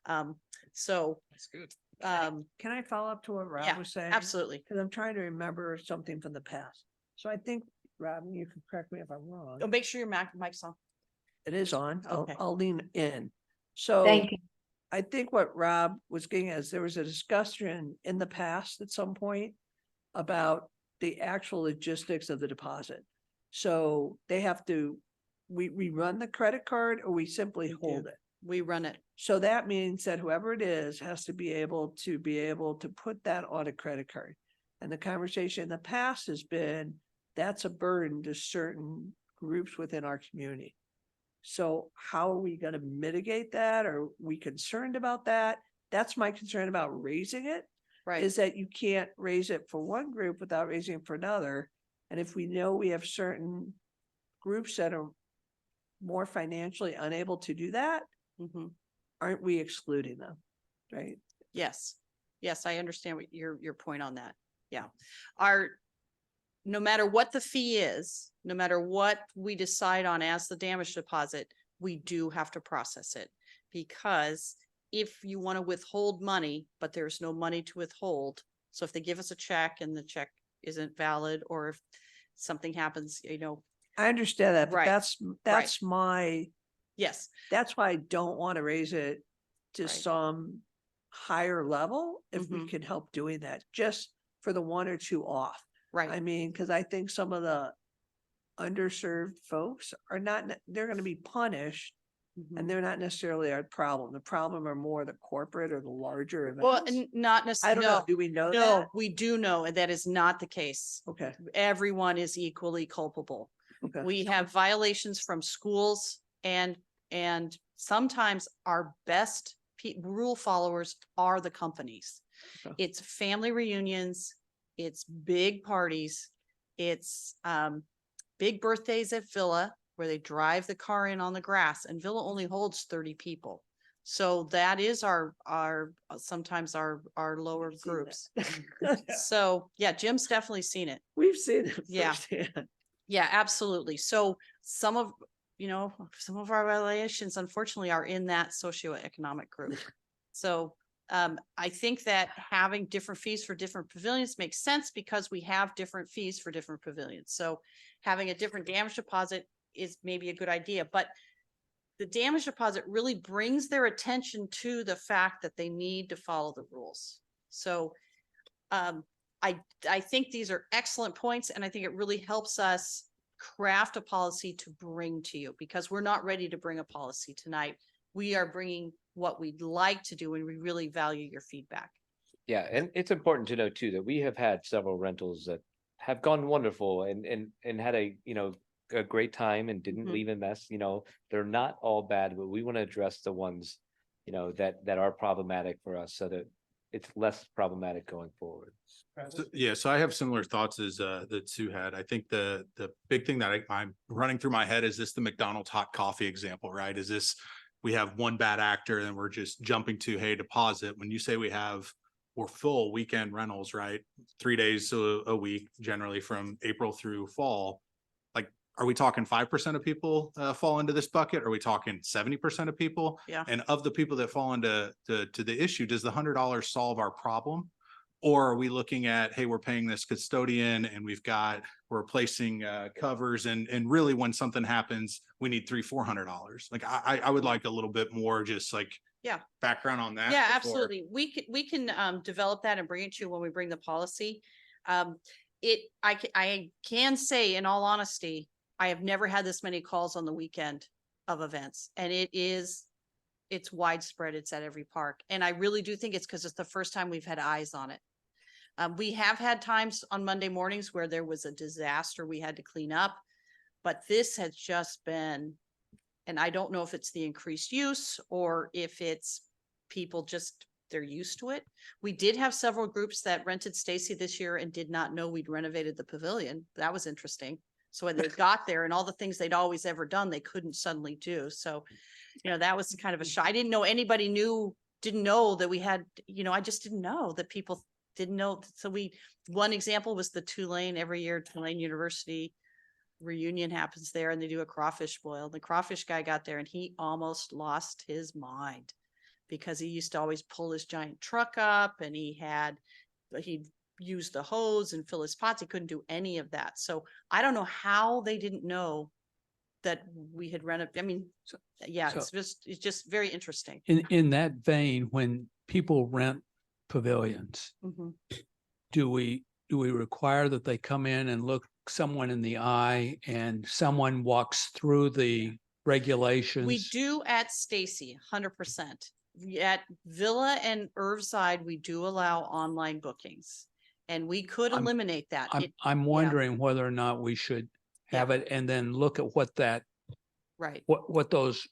Speaker 7: that's good.
Speaker 6: Can I follow up to what
Speaker 4: Yeah,
Speaker 6: Rob was saying?
Speaker 4: absolutely.
Speaker 6: Because I'm trying to remember something from the past. So I think, Rob, you can correct me if I'm wrong.
Speaker 4: Oh, make sure your mic's on.
Speaker 6: It is on.
Speaker 4: Okay.
Speaker 6: I'll lean in. So
Speaker 2: Thank you.
Speaker 6: I think what Rob was getting at is there was a discussion in the past at some point about the actual logistics of the deposit. So they have to, we run the credit card or we simply
Speaker 4: We do.
Speaker 6: hold it.
Speaker 4: We run it.
Speaker 6: So that means that whoever it is has to be able to put that on a credit card. And the conversation in the past has been, that's a burden to certain groups within our community. So how are we going to mitigate that? Are we concerned about that? That's my concern about raising it,
Speaker 4: Right.
Speaker 6: is that you can't raise it for one group without raising it for another. And if we know we have certain groups that are more financially unable to do that,
Speaker 4: Mhm.
Speaker 6: aren't we excluding them? Right?
Speaker 4: Yes. Yes, I understand what your point on that. Yeah. No matter what the fee is, no matter what we decide on as the damage deposit, we do have to process it. because if you want to withhold money, but there's no money to withhold, so if they give us a check and the check isn't valid, or if something happens,
Speaker 6: I understand that, but
Speaker 4: Right,
Speaker 6: that's
Speaker 4: yes,
Speaker 6: that's why I don't want to raise it to
Speaker 4: Right.
Speaker 6: some higher level if we
Speaker 4: Mhm.
Speaker 6: can help doing that, just for the one or two off. I
Speaker 4: right,
Speaker 6: mean, because I think some of the underserved folks are not, they're going to be punished,
Speaker 4: mhm.
Speaker 6: and they're not necessarily our problem. The problem are more the corporate or the larger
Speaker 4: Well,
Speaker 6: events.
Speaker 4: and not
Speaker 6: I
Speaker 4: necessarily,
Speaker 6: don't know.
Speaker 4: no,
Speaker 6: Do we know
Speaker 4: no,
Speaker 6: that?
Speaker 4: we do know, and that is not the case.
Speaker 6: Okay,
Speaker 4: Everyone is equally culpable.
Speaker 6: okay.
Speaker 4: We have violations from schools and sometimes our best rule followers are the companies.
Speaker 6: Okay.
Speaker 4: It's family reunions, it's big parties, it's big birthdays at Villa where they drive the car in on the grass, and Villa only holds 30 people. So that is sometimes our lower
Speaker 6: We've seen
Speaker 4: groups.
Speaker 6: that.
Speaker 4: So yeah, Jim's definitely seen it.
Speaker 6: We've seen it
Speaker 4: Yeah.
Speaker 6: firsthand.
Speaker 4: Yeah, absolutely. So some of our violations unfortunately are in that socioeconomic group. So I think that having different fees for different pavilions makes sense because we have different fees for different pavilions. So having a different damage deposit is maybe a good idea, but the damage deposit really brings their attention to the fact that they need to follow the rules. So I think these are excellent points, and I think it really helps us craft a policy to bring to you, because we're not ready to bring a policy tonight. We are bringing what we'd like to do, and we really value your feedback.
Speaker 5: Yeah, and it's important to know too, that we have had several rentals that have gone wonderful and had a great time and didn't
Speaker 4: Mhm.
Speaker 5: leave a mess, they're not all bad, but we want to address the ones, that are problematic for us so that it's less problematic going forward.
Speaker 3: Yeah, so I have similar thoughts as that Sue had. I think the big thing that I'm running through my head is this the McDonald's hot coffee example, right? Is this we have one bad actor and we're just jumping to, hey, deposit. When you say we're full weekend rentals, right? 3 days a week, generally from April through fall. Like, are we talking 5% of people fall into this bucket? Are we talking 70% of people?
Speaker 4: Yeah.
Speaker 3: And of the people that fall into to the issue, does the $100 solve our problem? Or are we looking at, hey, we're paying this custodian and we're replacing covers and really when something happens, we need $400. Like I would like a little bit more just like
Speaker 4: Yeah.
Speaker 3: background on that.
Speaker 4: Yeah,
Speaker 3: before-
Speaker 4: absolutely. We can develop that and bring it to you when we bring the policy. I can say in all honesty, I have never had this many calls on the weekend of events, and it's widespread. It's at every park. And I really do think it's because it's the first time we've had eyes on it. We have had times on Monday mornings where there was a disaster we had to clean up, but this has just been, and I don't know if it's the increased use or if it's people just, they're used to it. We did have several groups that rented Stacy this year and did not know we'd renovated the pavilion. That was interesting. So when they got there and all the things they'd always ever done, they couldn't suddenly do. So, that was kind of a shock. I didn't know anybody didn't know that we had, I just didn't know that people didn't know. So one example was the Tulane, every year Tulane University reunion happens there and they do a crawfish boil. The crawfish guy got there and he almost lost his mind because he used to always pull his giant truck up and he'd use the hose and fill his pots. He couldn't do any of that. So I don't know how they didn't know that we had renovated. I mean, yeah,
Speaker 1: So-
Speaker 4: it's just very interesting.
Speaker 1: In that vein, when people rent pavilions,
Speaker 4: Mhm.
Speaker 1: do we require that they come in and look someone in the eye and someone walks through the regulations?
Speaker 4: We do at Stacy, 100%. At Villa and Irvside, we do allow online bookings. And we could
Speaker 1: I'm-
Speaker 4: eliminate that.
Speaker 1: I'm wondering whether or not we should have it and then look at
Speaker 4: Right.
Speaker 1: what those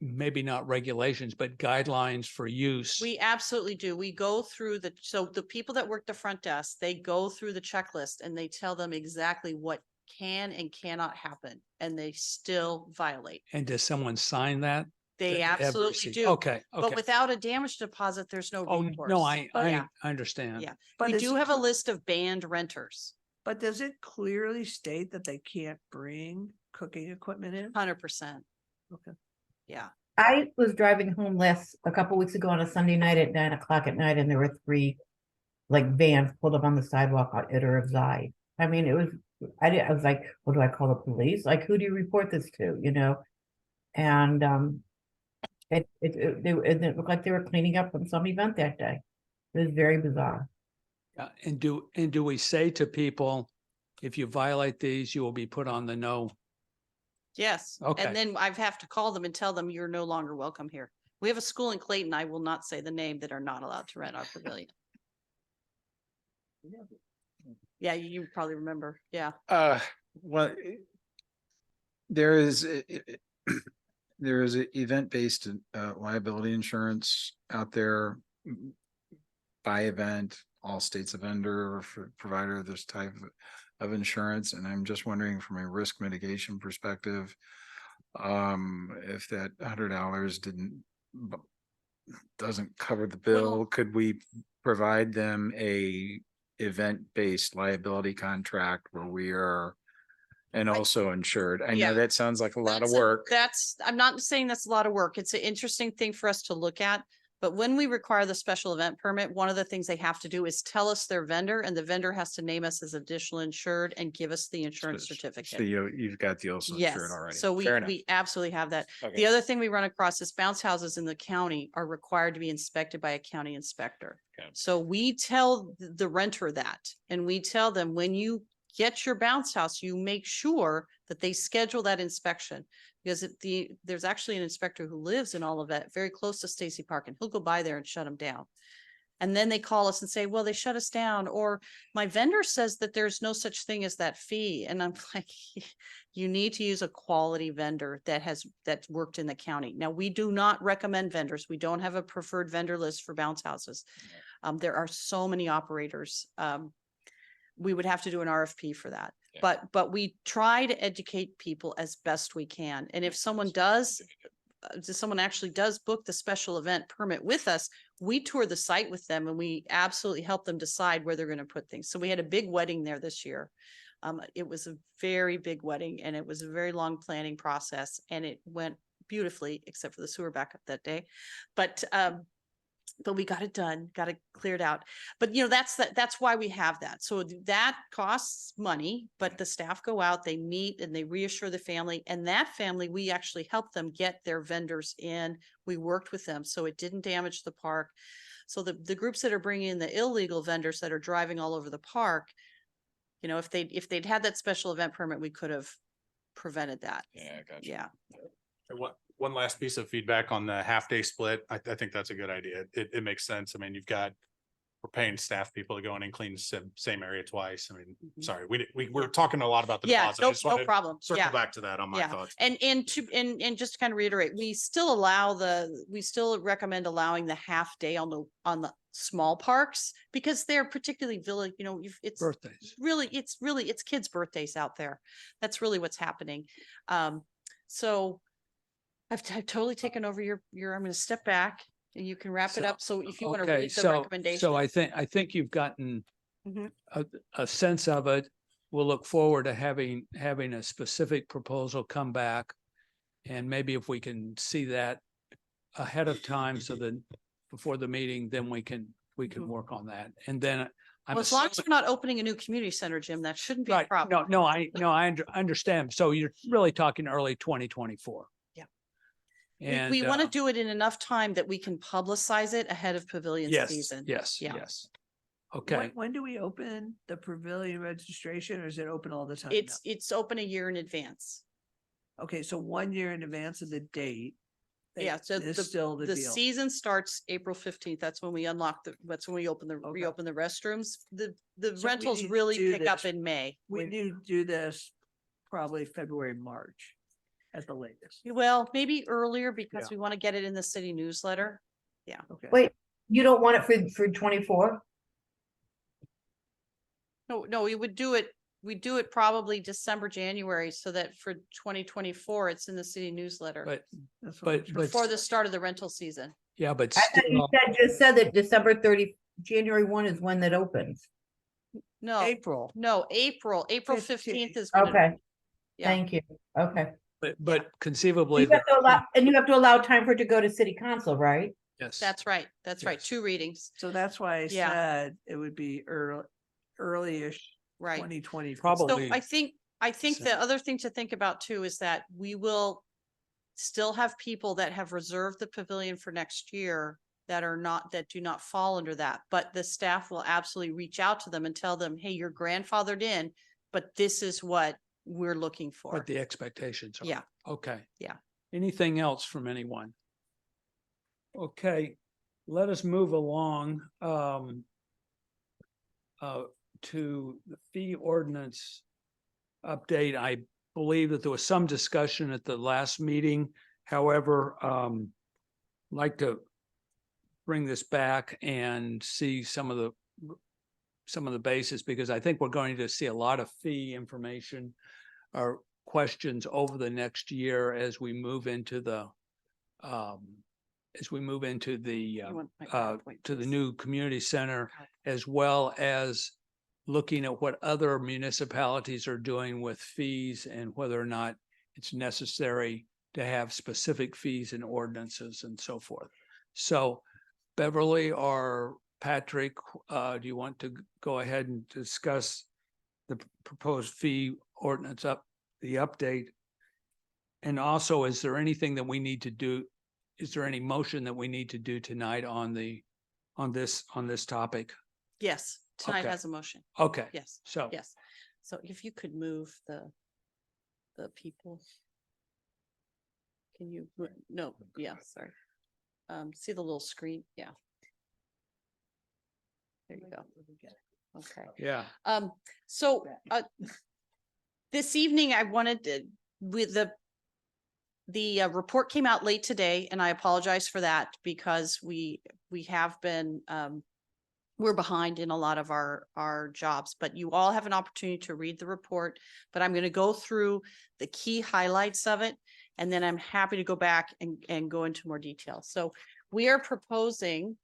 Speaker 1: maybe not regulations, but guidelines for use.
Speaker 4: We absolutely do. We go through so the people that work the front desk, they go through the checklist and they tell them exactly what can and cannot happen, and they still violate.
Speaker 1: And does someone sign that?
Speaker 4: They
Speaker 1: That every
Speaker 4: absolutely
Speaker 1: seat?
Speaker 4: do.
Speaker 1: Okay,
Speaker 4: But
Speaker 1: okay.
Speaker 4: without a damage deposit, there's no
Speaker 1: Oh,
Speaker 4: recourse.
Speaker 1: no, I
Speaker 4: Yeah.
Speaker 1: understand.
Speaker 4: Yeah.
Speaker 6: But
Speaker 4: We
Speaker 6: is
Speaker 4: do
Speaker 6: it
Speaker 4: have a
Speaker 6: cl-
Speaker 4: list of banned renters,
Speaker 6: But does it clearly state that they can't bring cooking equipment in?
Speaker 4: 100%.
Speaker 6: Okay.
Speaker 4: Yeah.
Speaker 2: I was driving home a couple weeks ago on a Sunday night at 9 o'clock at night, and there were 3 like vans pulled up on the sidewalk on Iterside. I mean, I was like, well, do I call the police? Like, who do you report this to? You know? And it looked like they were cleaning up from some event that day. It was very bizarre.
Speaker 1: And do we say to people, if you violate these, you will be put on the no?
Speaker 4: Yes.
Speaker 1: Okay.
Speaker 4: And then I have to call them and tell them you're no longer welcome here. We have a school in Clayton, I will not say the name, that are not allowed to rent our pavilion. Yeah, you probably remember. Yeah.
Speaker 7: Well, there is, there is event-based liability insurance out there by event, all states a vendor or provider of this type of insurance. And I'm just wondering from a risk mitigation perspective, if that $100 doesn't cover the bill, could we provide them a event-based liability contract where we are and also insured? I
Speaker 4: Yeah.
Speaker 7: know that sounds like a lot of work.
Speaker 4: I'm not saying that's a lot of work. It's an interesting thing for us to look at. But when we require the special event permit, one of the things they have to do is tell us their vendor, and the vendor has to name us as additional insured and give us the insurance
Speaker 7: So
Speaker 4: certificate.
Speaker 7: you've got the also
Speaker 4: Yes,
Speaker 7: insured already.
Speaker 4: so
Speaker 7: Fair enough.
Speaker 4: we absolutely have that.
Speaker 7: Okay.
Speaker 4: The other thing we run across is bounce houses in the county are required to be inspected by a county inspector.
Speaker 7: Okay.
Speaker 4: So we tell the renter that, and we tell them, when you get your bounce house, you make sure that they schedule that inspection. Because there's actually an inspector who lives in Olivette, very close to Stacy Park, and he'll go by there and shut them down. And then they call us and say, well, they shut us down, or my vendor says that there's no such thing as that fee. And I'm like, you need to use a quality vendor that's worked in the county. Now, we do not recommend vendors. We don't have a preferred vendor list for bounce houses. There are so many operators. We would have to do an RFP for that. Yeah. But we try to educate people as best we can. And if someone actually does book the special event permit with us, we tour the site with them and we absolutely help them decide where they're going to put things. So we had a big wedding there this year. It was a very big wedding, and it was a very long planning process, and it went beautifully, except for the sewer backup that day. But we got it done, got it cleared out. But that's why we have that. So that costs money, but the staff go out, they meet, and they reassure the family. And that family, we actually help them get their vendors in. We worked with them, so it didn't damage the park. So the groups that are bringing in the illegal vendors that are driving all over the park, if they'd had that special event permit, we could have prevented that.
Speaker 7: Yeah, gotcha.
Speaker 4: Yeah.
Speaker 3: One last piece of feedback on the half-day split. I think that's a good idea. It makes sense. I mean, we're paying staff people to go in and clean the same area twice. I mean, sorry, we're talking a lot about the
Speaker 4: Yeah,
Speaker 3: deposit. I just
Speaker 4: no
Speaker 3: wanted to
Speaker 4: problem.
Speaker 3: circle
Speaker 4: Yeah.
Speaker 3: back to that on my thoughts.
Speaker 4: And just to kind of reiterate, we still recommend allowing the half day on the small parks, because they're particularly village, it's
Speaker 1: Birthdays.
Speaker 4: it's kids' birthdays out there. That's really what's happening. So I've totally taken over your, I'm going to step back and you can wrap it up. So if you want to read the recommendation.
Speaker 1: So I think you've gotten
Speaker 4: Mhm.
Speaker 1: a sense of it. We'll look forward to having a specific proposal come back. And maybe if we can see that ahead of time, so that before the meeting, then we can work on that. And then
Speaker 4: Well, as long as we're not opening a new community center, Jim, that shouldn't be a
Speaker 1: right.
Speaker 4: problem.
Speaker 1: No, I understand. So you're really talking early 2024.
Speaker 4: Yeah.
Speaker 1: And
Speaker 4: We want to do it in enough time that we can publicize it ahead of pavilion season.
Speaker 1: Yes.
Speaker 4: Yeah.
Speaker 1: Yes. Okay.
Speaker 6: When do we open the pavilion registration, or is it open all the time? now?
Speaker 4: It's open a year in advance.
Speaker 6: Okay, so 1 year in advance of the date.
Speaker 4: Yeah, so
Speaker 6: is still the
Speaker 4: the
Speaker 6: deal.
Speaker 4: season starts April 15th. That's when we that's when we reopen the restrooms. The
Speaker 6: So we
Speaker 4: rentals
Speaker 6: need to
Speaker 4: really
Speaker 6: do
Speaker 4: pick up
Speaker 6: this.
Speaker 4: in May.
Speaker 6: We need to do this probably February, March at the latest.
Speaker 4: Well, maybe earlier, because
Speaker 1: Yeah.
Speaker 4: we want to get it in the city newsletter.
Speaker 6: Okay.
Speaker 2: Wait, you don't want it for 24?
Speaker 4: No, we do it probably December, January, so that for 2024, it's in the city newsletter
Speaker 1: But
Speaker 6: That's what I'm
Speaker 1: but-
Speaker 6: trying-
Speaker 1: but-
Speaker 4: before the start of the rental season.
Speaker 1: yeah, but
Speaker 2: I thought you
Speaker 1: still,
Speaker 2: just said that January 1 is when that opens.
Speaker 4: No,
Speaker 6: April.
Speaker 4: no, April 15th
Speaker 6: 15th.
Speaker 4: is. when it-
Speaker 2: Okay,
Speaker 4: Yeah.
Speaker 2: thank you. Okay.
Speaker 1: but conceivably,
Speaker 2: You have to allow, and you have to allow time for it to go to city council, right?
Speaker 1: yes.
Speaker 4: That's right. That's right.
Speaker 1: Yes.
Speaker 4: 2 readings.
Speaker 6: So that's why I
Speaker 4: Yeah.
Speaker 6: said it would be early-ish
Speaker 4: Right.
Speaker 6: 2020.
Speaker 1: Probably.
Speaker 4: So I think
Speaker 1: So-
Speaker 4: the other thing to think about too is that we will still have people that have reserved the pavilion for next year that do not fall under that. But the staff will absolutely reach out to them and tell them, hey, you're grandfathered in, but this is what we're looking for.
Speaker 1: What the expectations are.
Speaker 4: Yeah.
Speaker 1: Okay.
Speaker 4: Yeah.
Speaker 1: Anything else from anyone? Okay, let us move along to the fee ordinance update. I believe that there was some discussion at the last meeting. However, like to bring this back and see some of the basis, because I think we're going to see a lot of fee information or questions over the next year as we move into the
Speaker 4: You want my PowerPoint,
Speaker 1: to the
Speaker 4: please?
Speaker 1: new community center, as well as looking at what other municipalities are doing with fees and whether or not it's necessary to have specific fees and ordinances and so forth. So Beverly or Patrick, do you want to go ahead and discuss the proposed fee ordinance the update? And also, is there anything that we need to do? Is there any motion that we need to do tonight on this topic?
Speaker 4: Yes, tonight
Speaker 1: Okay.
Speaker 4: has a motion.
Speaker 1: Okay,
Speaker 4: Yes,
Speaker 1: so,
Speaker 4: yes. So if you could move the people. Can you, no, yeah, sorry. See the little screen? Yeah. There you go. Okay.
Speaker 1: yeah,
Speaker 4: So, this evening I wanted to, with the report came out late today, and I apologize for that because we have been, we're behind in a lot of our jobs, but you all have an opportunity to read the report. But I'm going to go through the key highlights of it, and then I'm happy to go back and go into more detail. So we are proposing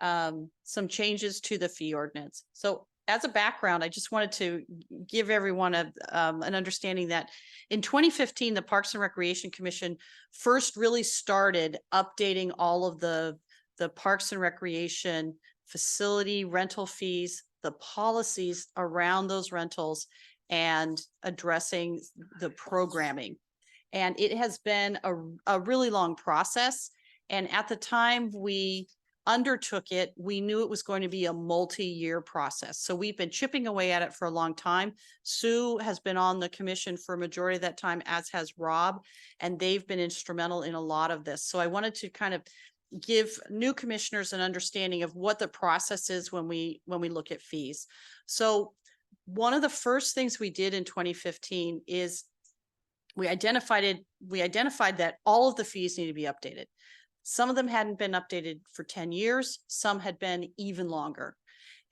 Speaker 4: some changes to the fee ordinance. So as a background, I just wanted to give everyone an understanding that in 2015, the Parks and Recreation Commission first really started updating all of the Parks and Recreation facility rental fees, the policies around those rentals, and addressing the programming. And it has been a really long process. And at the time we undertook it, we knew it was going to be a multi-year process. So we've been chipping away at it for a long time. Sue has been on the commission for a majority of that time, as has Rob, and they've been instrumental in a lot of this. So I wanted to kind of give new commissioners an understanding of what the process is when we look at fees. So one of the first things we did in 2015 is we identified that all of the fees need to be updated. Some of them hadn't been updated for 10 years. Some had been even longer,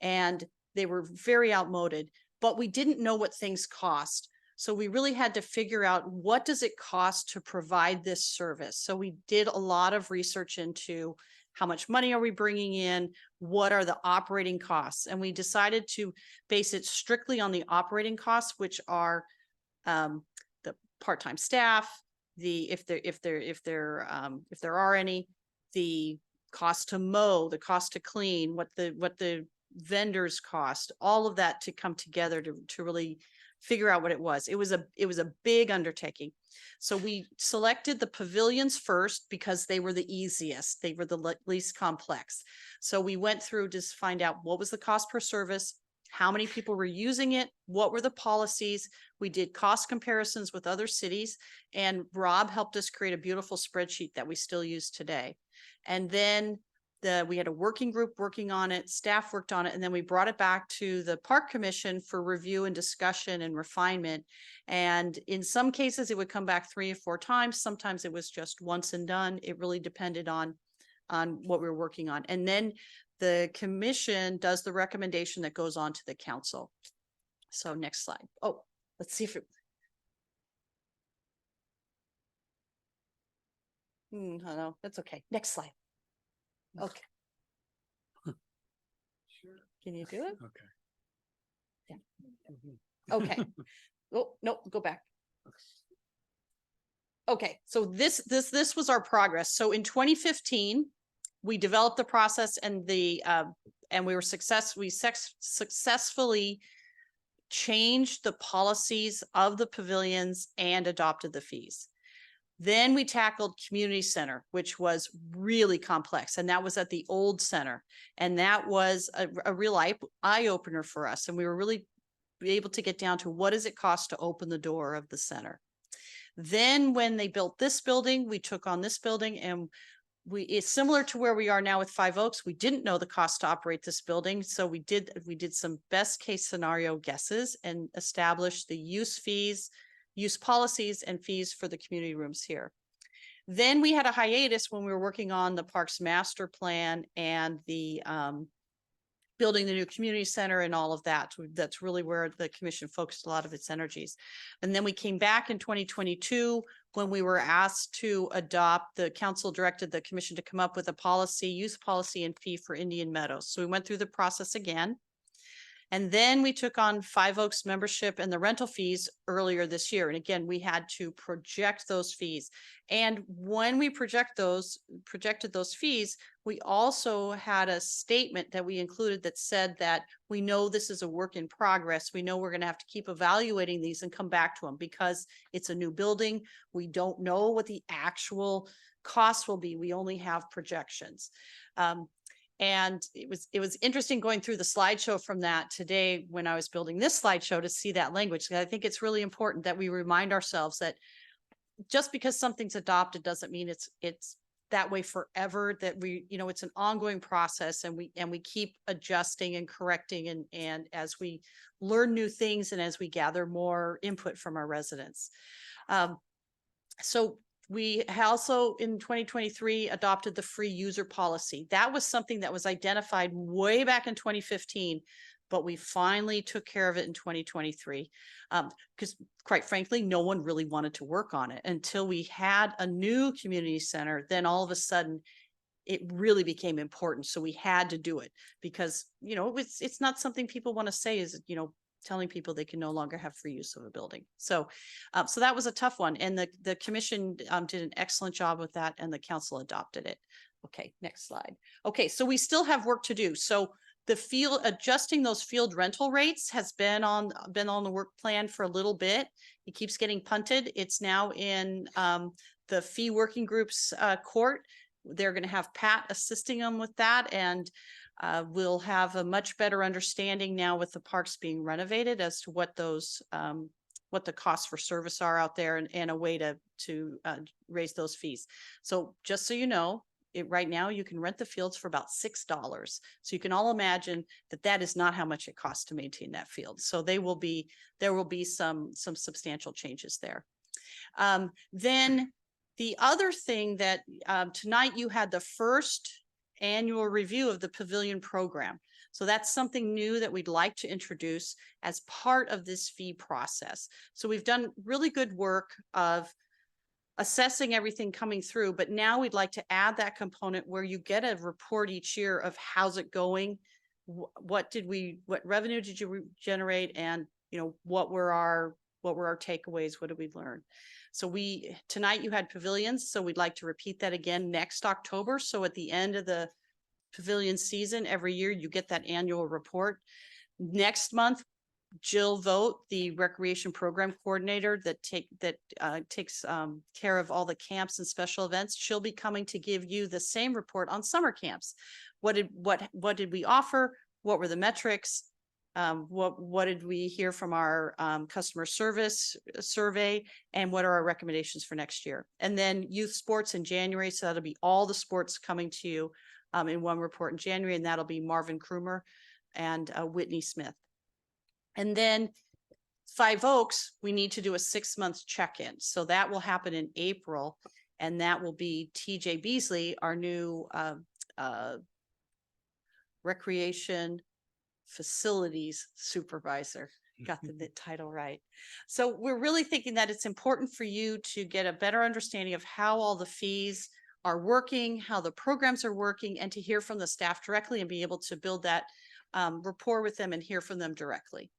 Speaker 4: and they were very outmoded, but we didn't know what things cost. So we really had to figure out, what does it cost to provide this service? So we did a lot of research into how much money are we bringing in? What are the operating costs? And we decided to base it strictly on the operating costs, which are the part-time staff, if there are any, the cost to mow, the cost to clean, what the vendors cost, all of that to come together to really figure out what it was. It was a big undertaking. So we selected the pavilions first because they were the easiest. They were the least complex. So we went through to find out what was the cost per service, how many people were using it, what were the policies. We did cost comparisons with other cities, and Rob helped us create a beautiful spreadsheet that we still use today. And then we had a working group working on it, staff worked on it, and then we brought it back to the Park Commission for review and discussion and refinement. And in some cases, it would come back 3 or 4 times. Sometimes it was just once and done. It really depended on what we were working on. And then the commission does the recommendation that goes on to the council. So next slide. Oh, let's see if it. No, that's okay. Next slide. Okay. Can you do it?
Speaker 1: okay.
Speaker 4: Okay. Oh, no, go back. okay, so this was our progress. So in 2015, we developed the process and we were successfully changed the policies of the pavilions and adopted the fees. Then we tackled community center, which was really complex. And that was at the old center. And that was a real eye opener for us. And we were really able to get down to what does it cost to open the door of the center. Then when they built this building, we took on this building, and it's similar to where we are now with Five Oaks. We didn't know the cost to operate this building. So we did some best case scenario guesses and established the use fees, use policies, and fees for the community rooms here. Then we had a hiatus when we were working on the Parks Master Plan and the building the new community center and all of that. That's really where the commission focused a lot of its energies. And then we came back in 2022 when we were asked to adopt, the council directed the commission to come up with a policy, use policy and fee for Indian Meadows. So we went through the process again. And then we took on Five Oaks membership and the rental fees earlier this year. And again, we had to project those fees. And when we projected those fees, we also had a statement that we included that said that we know this is a work in progress. We know we're going to have to keep evaluating these and come back to them because it's a new building. We don't know what the actual costs will be. We only have projections. And it was interesting going through the slideshow from that today when I was building this slideshow to see that language. I think it's really important that we remind ourselves that just because something's adopted doesn't mean it's that way forever, that it's an ongoing process, and we keep adjusting and correcting and as we learn new things and as we gather more input from our residents. So we also in 2023 adopted the free user policy. That was something that was identified way back in 2015, but we finally took care of it in 2023. Because quite frankly, no one really wanted to work on it until we had a new community center. Then all of a sudden it really became important. So we had to do it because, it's not something people want to say is, telling people they can no longer have free use of a building. So that was a tough one. And the commission did an excellent job with that, and the council adopted it. Okay, next slide. Okay, so we still have work to do. So the adjusting those field rental rates has been on the work plan for a little bit. It keeps getting punted. It's now in the fee working group's court. They're going to have Pat assisting them with that, and we'll have a much better understanding now with the parks being renovated as to what the costs for service are out there, and a way to raise those fees. So just so you know, right now you can rent the fields for about $6. So you can all imagine that is not how much it costs to maintain that field. So there will be some substantial changes there. Then the other thing that tonight you had the first annual review of the pavilion program. So that's something new that we'd like to introduce as part of this fee process. So we've done really good work of assessing everything coming through, but now we'd like to add that component where you get a report each year of how's it going, what revenue did you generate, and what were our takeaways, what did we learn? So tonight you had pavilions, so we'd like to repeat that again next October. So at the end of the pavilion season, every year you get that annual report. Next month, Jill Vogt, the recreation program coordinator that takes care of all the camps and special events, she'll be coming to give you the same report on summer camps. What did we offer? What were the metrics? What did we hear from our customer service survey, and what are our recommendations for next year? And then youth sports in January. So that'll be all the sports coming to you in one report in January, and that'll be Marvin Krumer and Whitney Smith. And then Five Oaks, we need to do a 6-month check-in. So that will happen in April, and that will be TJ Beasley, our new recreation facilities supervisor. Got the title right. So we're really thinking that it's important for you to get a better understanding of how all the fees are working, how the programs are working, and to hear from the staff directly and be able to build that rapport with them and hear from them directly.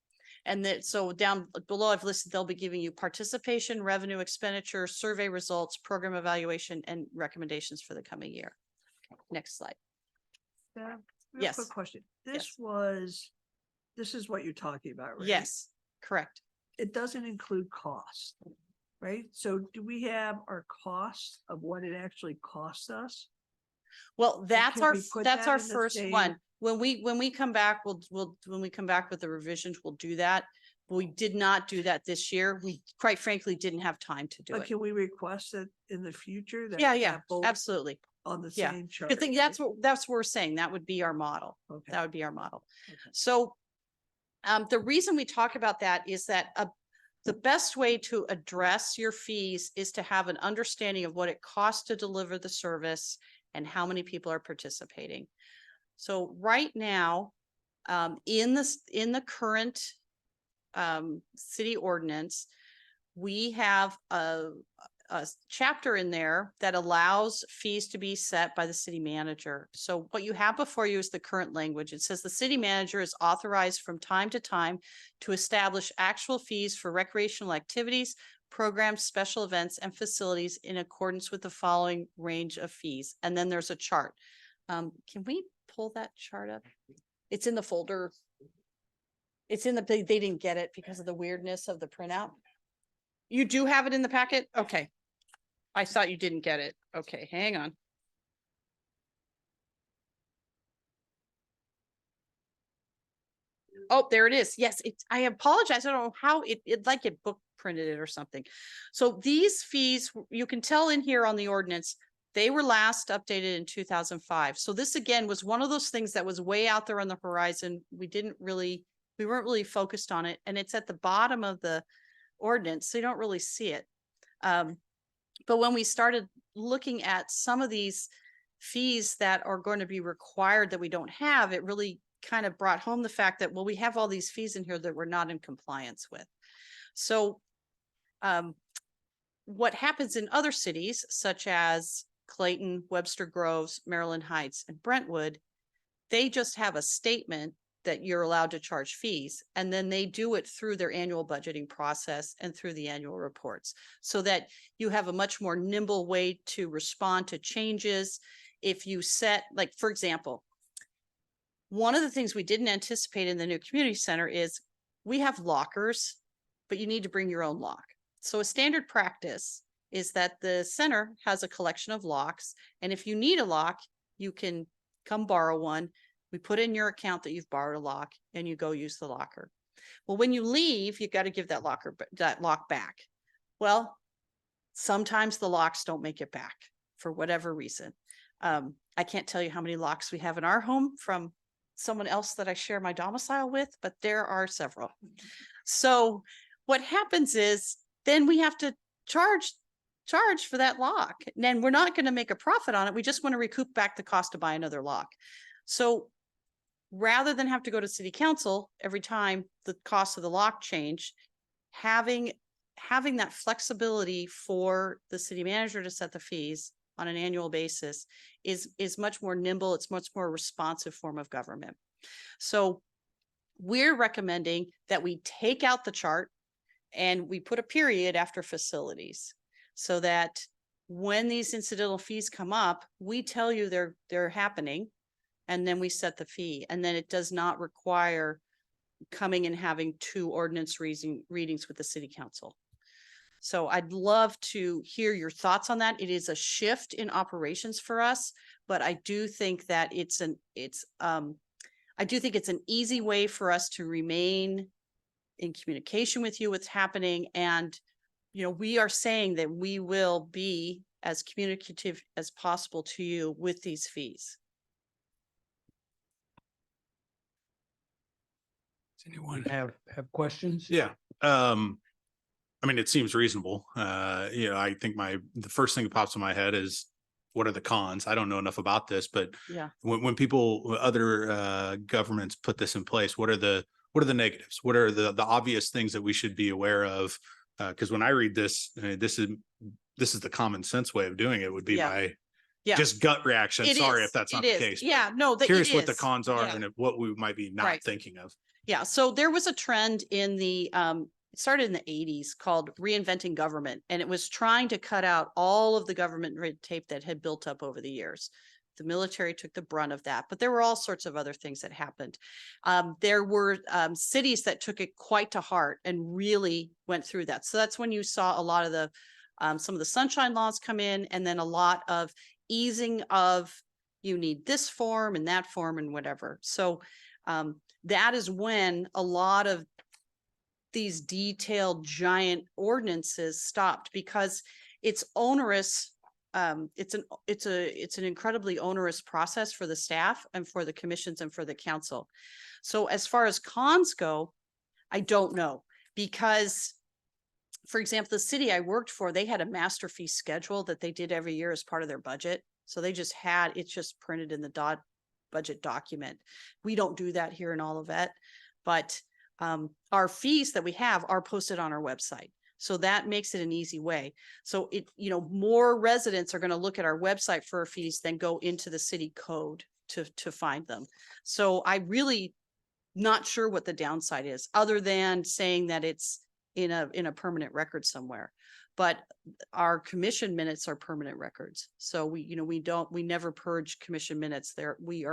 Speaker 4: And that, so down below, I've listed, they'll be giving you participation, revenue, expenditure, survey results, program evaluation, and recommendations for the coming year. Next slide.
Speaker 6: Yeah, real
Speaker 4: Yes.
Speaker 6: quick question.
Speaker 4: Yes.
Speaker 6: This is what you're talking about, right?
Speaker 4: Yes, correct.
Speaker 6: It doesn't include cost, right? So do we have our costs of what it actually costs us?
Speaker 4: Well, that's
Speaker 6: can
Speaker 4: our,
Speaker 6: we put
Speaker 4: that's
Speaker 6: that
Speaker 4: our
Speaker 6: in the
Speaker 4: first
Speaker 6: same-
Speaker 4: one. When we come back, when we come back with the revisions, we'll do that. We did not do that this year. We quite frankly didn't have time to do
Speaker 6: But
Speaker 4: it.
Speaker 6: can we request it in the future? that
Speaker 4: Yeah,
Speaker 6: we
Speaker 4: yeah,
Speaker 6: have both
Speaker 4: absolutely.
Speaker 6: On the
Speaker 4: Yeah.
Speaker 6: same chart?
Speaker 4: I think that's what we're saying. That would be our model.
Speaker 6: Okay.
Speaker 4: That would be our model.
Speaker 6: Okay.
Speaker 4: So the reason we talk about that is that the best way to address your fees is to have an understanding of what it costs to deliver the service and how many people are participating. So right now, in the current city ordinance, we have a chapter in there that allows fees to be set by the city manager. So what you have before you is the current language. It says the city manager is authorized from time to time to establish actual fees for recreational activities, programs, special events, and facilities in accordance with the following range of fees. And then there's a chart. Can we pull that chart up? It's in the folder. It's in they didn't get it because of the weirdness of the printout. You do have it in the packet? Okay. I thought you didn't get it. Okay, hang on. Oh, there it is. Yes, I apologize. I don't know how it like it book printed it or something. So these fees, you can tell in here on the ordinance, they were last updated in 2005. So this again was one of those things that was way out there on the horizon. We weren't really focused on it. And it's at the bottom of the ordinance, so you don't really see it. But when we started looking at some of these fees that are going to be required that we don't have, it really kind of brought home the fact that, well, we have all these fees in here that we're not in compliance with. So what happens in other cities, such as Clayton, Webster Groves, Maryland Heights, and Brentwood, they just have a statement that you're allowed to charge fees, and then they do it through their annual budgeting process and through the annual reports, so that you have a much more nimble way to respond to changes. If you set, like, for example, one of the things we didn't anticipate in the new community center is we have lockers, but you need to bring your own lock. So a standard practice is that the center has a collection of locks, and if you need a lock, you can come borrow one. We put in your account that you've borrowed a lock and you go use the locker. Well, when you leave, you got to give that lock back. Well, sometimes the locks don't make it back for whatever reason. I can't tell you how many locks we have in our home from someone else that I share my domicile with, but there are several. So what happens is then we have to charge for that lock. And then we're not going to make a profit on it. We just want to recoup back the cost to buy another lock. So rather than have to go to city council every time the cost of the lock change, having that flexibility for the city manager to set the fees on an annual basis is much more nimble. It's much more responsive form of government. So we're recommending that we take out the chart and we put a period after facilities, so that when these incidental fees come up, we tell you they're happening, and then we set the fee. And then it does not require coming and having 2 ordinance readings with the city council. So I'd love to hear your thoughts on that. It is a shift in operations for us, but I do think that it's an easy way for us to remain in communication with you, what's happening. And, we are saying that we will be as communicative as possible to you with these fees.
Speaker 1: Does anyone have questions?
Speaker 3: Yeah. I mean, it seems reasonable. I think the first thing that pops in my head is, what are the cons? I don't know enough about this, but
Speaker 4: Yeah.
Speaker 3: when other governments put this in place, what are the negatives? What are the obvious things that we should be aware of? Because when I read this, this is the common sense way of doing it, would be my just gut reaction. Sorry if that's not the case.
Speaker 4: Yeah, no,
Speaker 3: curious what the cons are
Speaker 4: Yeah.
Speaker 3: and what we might be not
Speaker 4: Right.
Speaker 3: thinking of.
Speaker 4: Yeah, so there was a trend in the, it started in the 80s called reinventing government, and it was trying to cut out all of the government red tape that had built up over the years. The military took the brunt of that, but there were all sorts of other things that happened. There were cities that took it quite to heart and really went through that. So that's when you saw a lot of the, some of the sunshine laws come in, and then a lot of easing of, you need this form and that form and whatever. So that is when a lot of these detailed giant ordinances stopped, because it's onerous. It's an incredibly onerous process for the staff and for the commissions and for the council. So as far as cons go, I don't know, because for example, the city I worked for, they had a master fee schedule that they did every year as part of their budget. So they just had, it's just printed in the budget document. We don't do that here in Olivette, but our fees that we have are posted on our website. So that makes it an easy way. So it, you know, more residents are going to look at our website for our fees than go into the city code to find them. So I really not sure what the downside is, other than saying that it's in a permanent record somewhere. But our commission minutes are permanent records. So we, you know, we never purge commission minutes there. We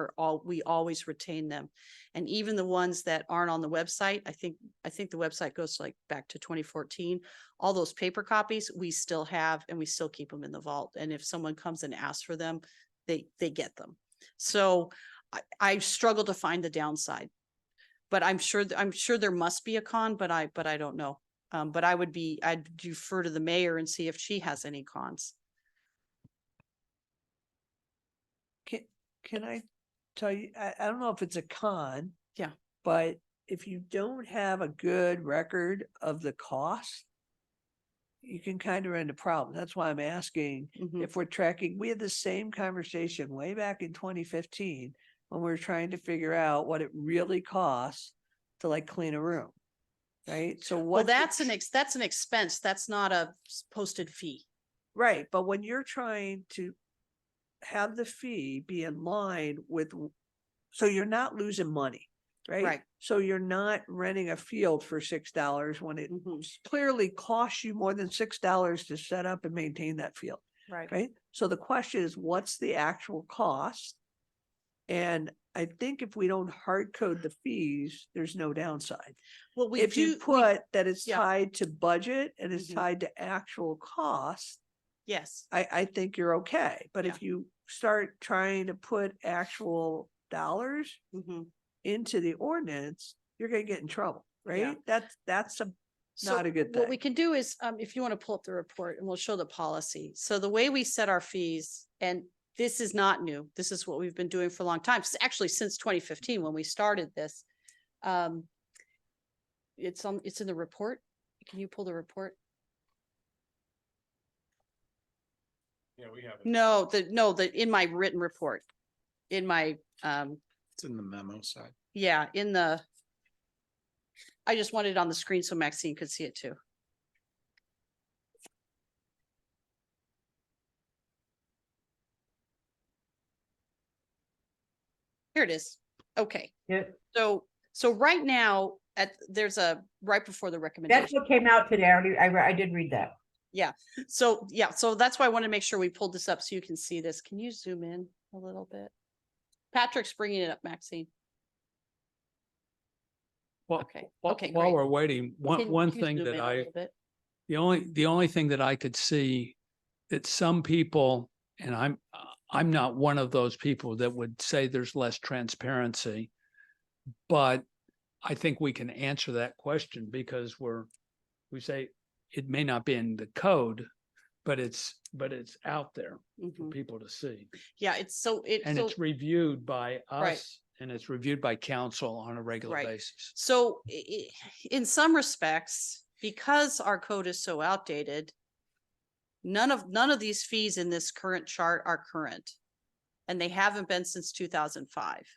Speaker 4: always retain them. And even the ones that aren't on the website, I think the website goes like back to 2014. All those paper copies we still have, and we still keep them in the vault. And if someone comes and asks for them, they get them. So I struggle to find the downside, but I'm sure there must be a con, but I don't know. But I'd defer to the mayor and see if she has any cons.
Speaker 6: Can I tell you, I don't know if it's a con.
Speaker 4: Yeah.
Speaker 6: But if you don't have a good record of the cost, you can kind of run into problems. That's why I'm asking
Speaker 4: Mhm.
Speaker 6: if we're tracking. We had the same conversation way back in 2015 when we were trying to figure out what it really costs to like clean a room. Right. So
Speaker 4: Well,
Speaker 6: what?
Speaker 4: that's an expense. That's not a posted fee.
Speaker 6: Right. But when you're trying to have the fee be in line with, so you're not losing money, right?
Speaker 4: Right.
Speaker 6: So you're not renting a field for $6 when it
Speaker 4: Mhm.
Speaker 6: clearly costs you more than $6 to set up and maintain that field,
Speaker 4: Right.
Speaker 6: right? So the question is, what's the actual cost? And I think if we don't hard code the fees, there's no downside.
Speaker 4: Well, we
Speaker 6: If you
Speaker 4: do,
Speaker 6: put that it's
Speaker 4: yeah.
Speaker 6: tied to budget and it's
Speaker 4: Mhm.
Speaker 6: tied to actual cost,
Speaker 4: yes.
Speaker 6: I think you're okay. But
Speaker 4: Yeah.
Speaker 6: if you start trying to put actual dollars
Speaker 4: Mhm.
Speaker 6: into the ordinance, you're gonna get in trouble, right? That's
Speaker 4: So
Speaker 6: not a good
Speaker 4: what we
Speaker 6: thing.
Speaker 4: can do is, if you want to pull up the report, and we'll show the policy. So the way we set our fees, and this is not new, this is what we've been doing for a long time, actually since 2015 when we started this. It's in the report. Can you pull the report?
Speaker 3: Yeah, we have it.
Speaker 4: No, in my written report, in my,
Speaker 7: It's in the memo side.
Speaker 4: yeah, I just wanted it on the screen so Maxine could see it too. Here it is. Okay.
Speaker 2: Yeah,
Speaker 4: So right now there's a right before the
Speaker 2: that's
Speaker 4: recommendation.
Speaker 2: what came out today. I did read that.
Speaker 4: So that's why I want to make sure we pulled this up so you can see this. Can you zoom in a little bit? Patrick's bringing it up, Maxine.
Speaker 1: Well,
Speaker 4: Okay.
Speaker 1: while-
Speaker 4: Okay,
Speaker 1: While
Speaker 4: great.
Speaker 1: we're waiting, one
Speaker 4: Can you
Speaker 1: thing
Speaker 4: zoom
Speaker 1: that
Speaker 4: in a little bit?
Speaker 1: the only thing that I could see that some people, and I'm not one of those people that would say there's less transparency, but I think we can answer that question because we say it may not be in the code, but it's out there for
Speaker 4: Mhm.
Speaker 1: people to see.
Speaker 4: Yeah,
Speaker 1: And it's reviewed by
Speaker 4: Right.
Speaker 1: us and it's reviewed by council on a regular
Speaker 4: Right.
Speaker 1: basis.
Speaker 4: So in some respects, because our code is so outdated, none of these fees in this current chart are current. And they haven't been since 2005.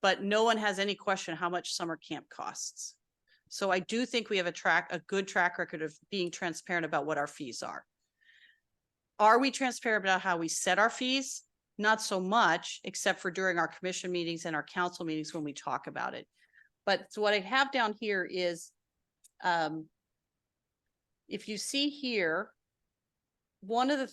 Speaker 4: But no one has any question how much summer camp costs. So I do think we have a good track record of being transparent about what our fees are. Are we transparent about how we set our fees? Not so much, except for during our commission meetings and our council meetings when we talk about it. But so what I have down here is, if you see here, one of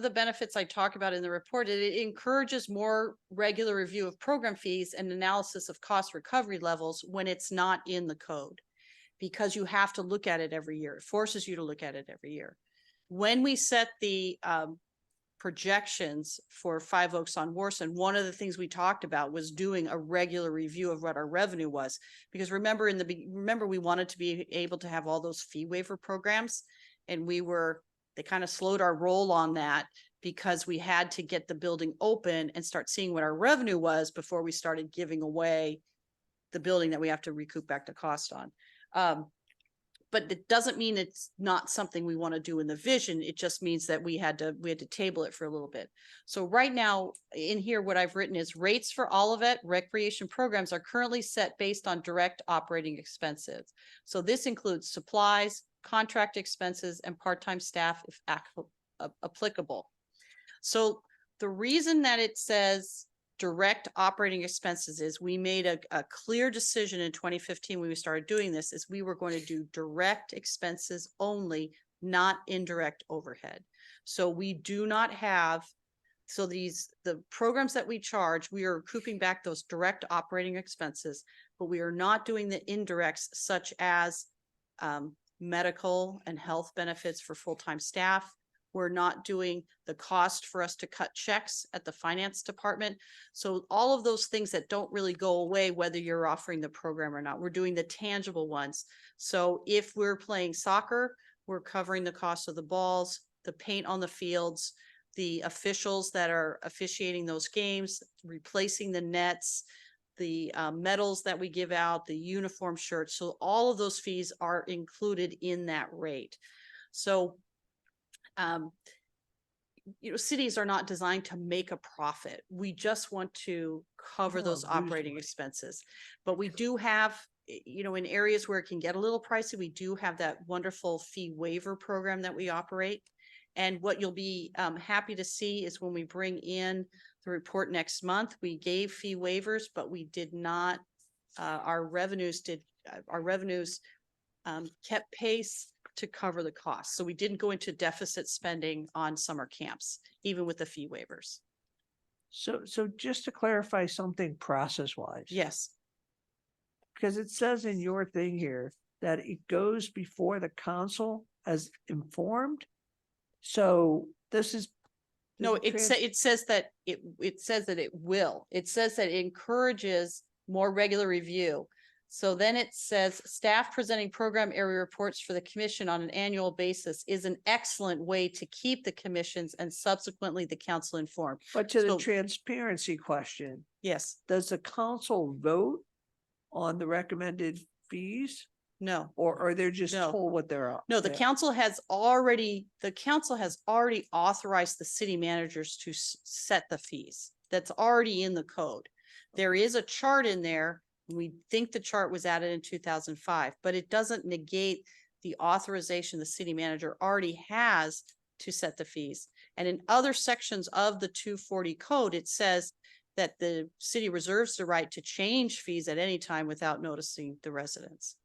Speaker 4: the benefits I talk about in the report, it encourages more regular review of program fees and analysis of cost recovery levels when it's not in the code, because you have to look at it every year. It forces you to look at it every year. When we set the projections for Five Oaks on Warson, one of the things we talked about was doing a regular review of what our revenue was, because remember we wanted to be able to have all those fee waiver programs, and they kind of slowed our roll on that because we had to get the building open and start seeing what our revenue was before we started giving away the building that we have to recoup back the cost on. But it doesn't mean it's not something we want to do in the vision. It just means that we had to table it for a little bit. So right now in here, what I've written is rates for Olivette recreation programs are currently set based on direct operating expenses. So this includes supplies, contract expenses, and part-time staff if applicable. So the reason that it says direct operating expenses is we made a clear decision in 2015 when we started doing this, is we were going to do direct expenses only, not indirect overhead. So we do not have, the programs that we charge, we are recouping back those direct operating expenses, but we are not doing the indirects such as medical and health benefits for full-time staff. We're not doing the cost for us to cut checks at the finance department. So all of those things that don't really go away, whether you're offering the program or not, we're doing the tangible ones. So if we're playing soccer, we're covering the cost of the balls, the paint on the fields, the officials that are officiating those games, replacing the nets, the medals that we give out, the uniform shirts. So all of those fees are included in that rate. So cities are not designed to make a profit. We just want to cover those operating expenses. But we do have, in areas where it can get a little pricey, we do have that wonderful fee waiver program that we operate. And what you'll be happy to see is when we bring in the report next month, we gave fee waivers, but we did not, our revenues kept pace to cover the cost. So we didn't go into deficit spending on summer camps, even with the fee waivers.
Speaker 6: So just to clarify something process-wise.
Speaker 4: Yes.
Speaker 6: Because it says in your thing here that it goes before the council as informed. So this is.
Speaker 4: No, it says that it says that it will. It says that it encourages more regular review. So then it says staff presenting program area reports for the commission on an annual basis is an excellent way to keep the commissions and subsequently the council informed.
Speaker 6: But to the transparency question,
Speaker 4: Yes,
Speaker 6: does the council vote on the recommended fees,
Speaker 4: no,
Speaker 6: or they're just
Speaker 4: No.
Speaker 6: told what they're up?
Speaker 4: no, the council has already authorized the city managers to set the fees. That's already in the code. There is a chart in there. We think the chart was added in 2005, but it doesn't negate the authorization the city manager already has to set the fees. And in other sections of the 240 code, it says that the city reserves the right to change fees at any time without noticing the residents.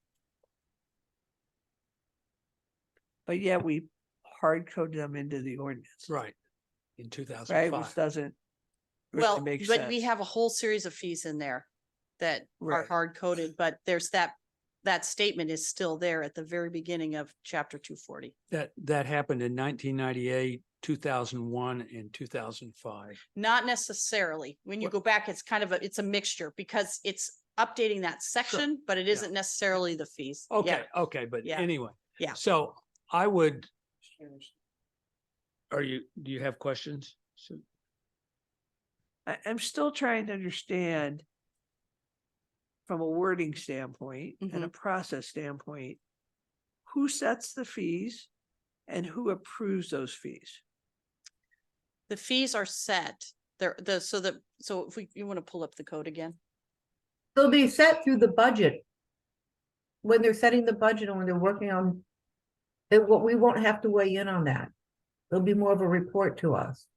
Speaker 6: But yet we hard coded them into the ordinance.
Speaker 1: Right. In
Speaker 6: Right,
Speaker 1: 2005.
Speaker 6: which doesn't
Speaker 4: Well,
Speaker 6: really make
Speaker 4: but
Speaker 6: sense.
Speaker 4: we have a whole series of fees in there that are
Speaker 6: Right.
Speaker 4: hard coded, but there's that statement is still there at the very beginning of chapter 240.
Speaker 1: That happened in 1998, 2001, and 2005.
Speaker 4: Not necessarily. When you
Speaker 1: What-
Speaker 4: go back, it's a mixture because it's updating that section, but it
Speaker 1: Yeah.
Speaker 4: isn't necessarily the fees.
Speaker 1: Okay,
Speaker 4: Yeah.
Speaker 1: okay, but
Speaker 4: Yeah.
Speaker 1: anyway.
Speaker 4: Yeah.
Speaker 1: So I would, do you have questions? So-
Speaker 6: I'm still trying to understand from a wording standpoint and a process standpoint, who sets the fees and who approves those fees?
Speaker 4: The fees are set. So if you want to pull up the code again.
Speaker 2: They'll be set through the budget. When they're setting the budget and when they're working on it, we won't have to weigh in on that. There'll be more of a report to us.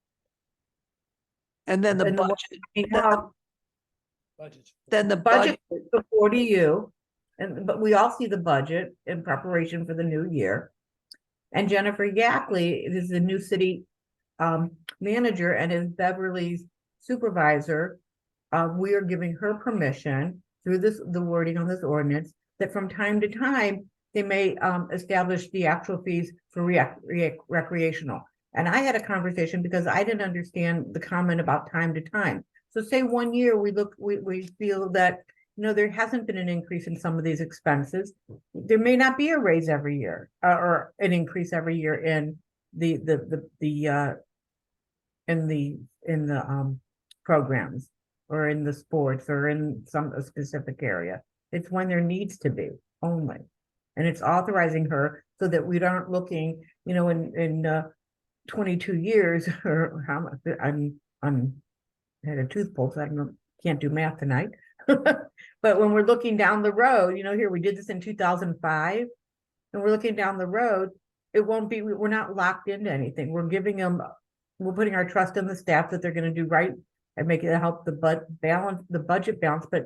Speaker 6: And then the
Speaker 2: And the one-
Speaker 6: budget,
Speaker 2: Now,
Speaker 6: then the
Speaker 2: Budget
Speaker 6: budget,
Speaker 2: is before to you, but we all see the budget in preparation for the new year. And Jennifer Yackley is the new city manager and is Beverly's supervisor. We are giving her permission through the wording on this ordinance, that from time to time, they may establish the actual fees for recreational. And I had a conversation because I didn't understand the comment about time to time. So say 1 year, we feel that, there hasn't been an increase in some of these expenses. There may not be a raise every year, or an increase every year in the programs, or in the sports, or in a specific area. It's when there needs to be only. And it's authorizing her so that we aren't looking, in 22 years, or how much, I had a tooth pull, so I don't know, can't do math tonight. But when we're looking down the road, here, we did this in 2005, and we're looking down the road, it won't be, we're not locked into anything. We're putting our trust in the staff that they're gonna do right and make it help the budget balance, but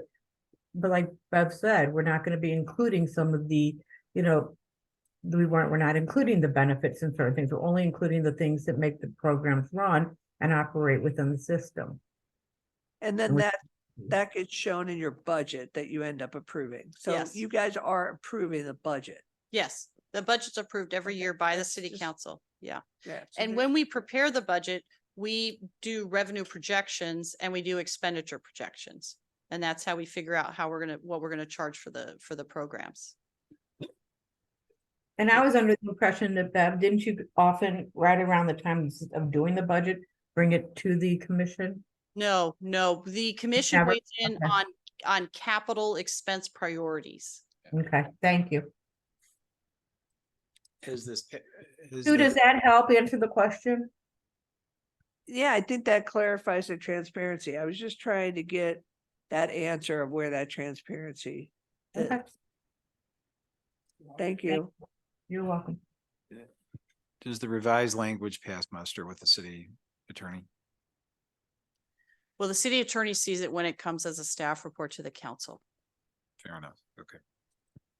Speaker 2: like Bev said, we're not gonna be including some of the, we're not including the benefits and certain things. We're only including the things that make the programs run and operate within the system.
Speaker 6: and then
Speaker 2: we-
Speaker 6: that gets shown in your budget that you end up approving. So
Speaker 4: Yes.
Speaker 6: you guys are approving the budget.
Speaker 4: Yes, the budget's approved every
Speaker 6: Okay,
Speaker 4: year by the
Speaker 6: that's
Speaker 4: city
Speaker 6: just-
Speaker 4: council. Yeah.
Speaker 6: Yeah. so
Speaker 4: And
Speaker 6: there-
Speaker 4: when we prepare the budget, we do revenue projections and we do expenditure projections. And that's how we figure out what we're gonna charge for the programs.
Speaker 2: And I was under the impression that Bev, didn't you often, right around the time of doing the budget, bring it to the commission?
Speaker 4: No, the commission
Speaker 2: Never?
Speaker 4: weighs in
Speaker 2: Okay.
Speaker 4: on capital expense priorities.
Speaker 2: Okay, thank you.
Speaker 7: Is this?
Speaker 2: Sue, does that help answer the question?
Speaker 6: Yeah, I think that clarifies the transparency. I was just trying to get that answer of where that transparency is.
Speaker 2: Okay,
Speaker 6: Thank you.
Speaker 2: you're welcome.
Speaker 7: Does the revised language pass muster with the city attorney?
Speaker 4: Well, the city attorney sees it when it comes as a staff report to the council.
Speaker 7: Fair enough. Okay.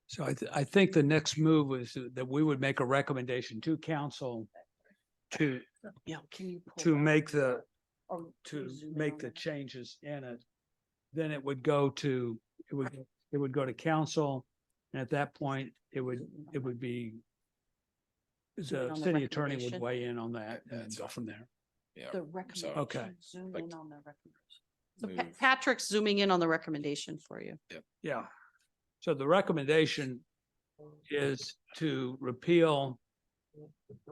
Speaker 1: So I think the next move was that we would make a recommendation to council to,
Speaker 4: Yeah, can you? pull
Speaker 1: to
Speaker 4: that
Speaker 1: make the,
Speaker 4: or
Speaker 1: to
Speaker 4: zoom in
Speaker 1: make
Speaker 4: on
Speaker 1: the
Speaker 4: that?
Speaker 1: changes in it. Then it would go to, it would go to council. And at that point, it would be,
Speaker 4: Zoom in
Speaker 1: the
Speaker 4: on the
Speaker 1: city attorney would
Speaker 4: recommendation.
Speaker 1: weigh in on that and go from there.
Speaker 7: Yeah.
Speaker 4: The
Speaker 7: So-
Speaker 4: recommendation, zoom
Speaker 7: like
Speaker 4: in on the recommendation. So
Speaker 7: move-
Speaker 4: Patrick's zooming in on the recommendation for you.
Speaker 1: Yeah. So the recommendation is to repeal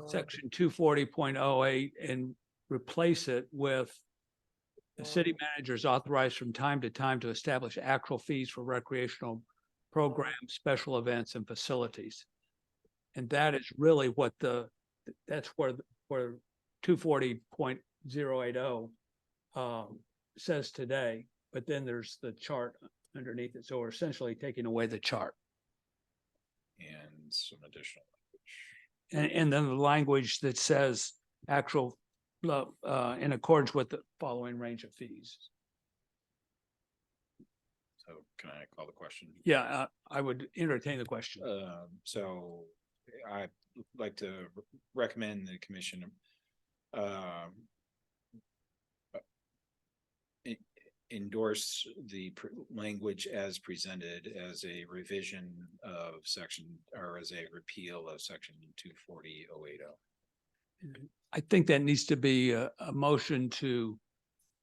Speaker 1: section 240.08 and replace it with the city manager is authorized from time to time to establish actual fees for recreational programs, special events and facilities. And that is really what that's where 240.080 says today, but then there's the chart underneath it. So we're essentially taking away the chart.
Speaker 7: And some additional language.
Speaker 1: And then the language that says actual, in accordance with the following range of fees.
Speaker 7: So can I call the question?
Speaker 1: Yeah, I would entertain the question.
Speaker 7: So I'd like to recommend the commission endorse the language as presented as a revision of section, or as a repeal of section 240.080.
Speaker 1: I think that needs to be a motion to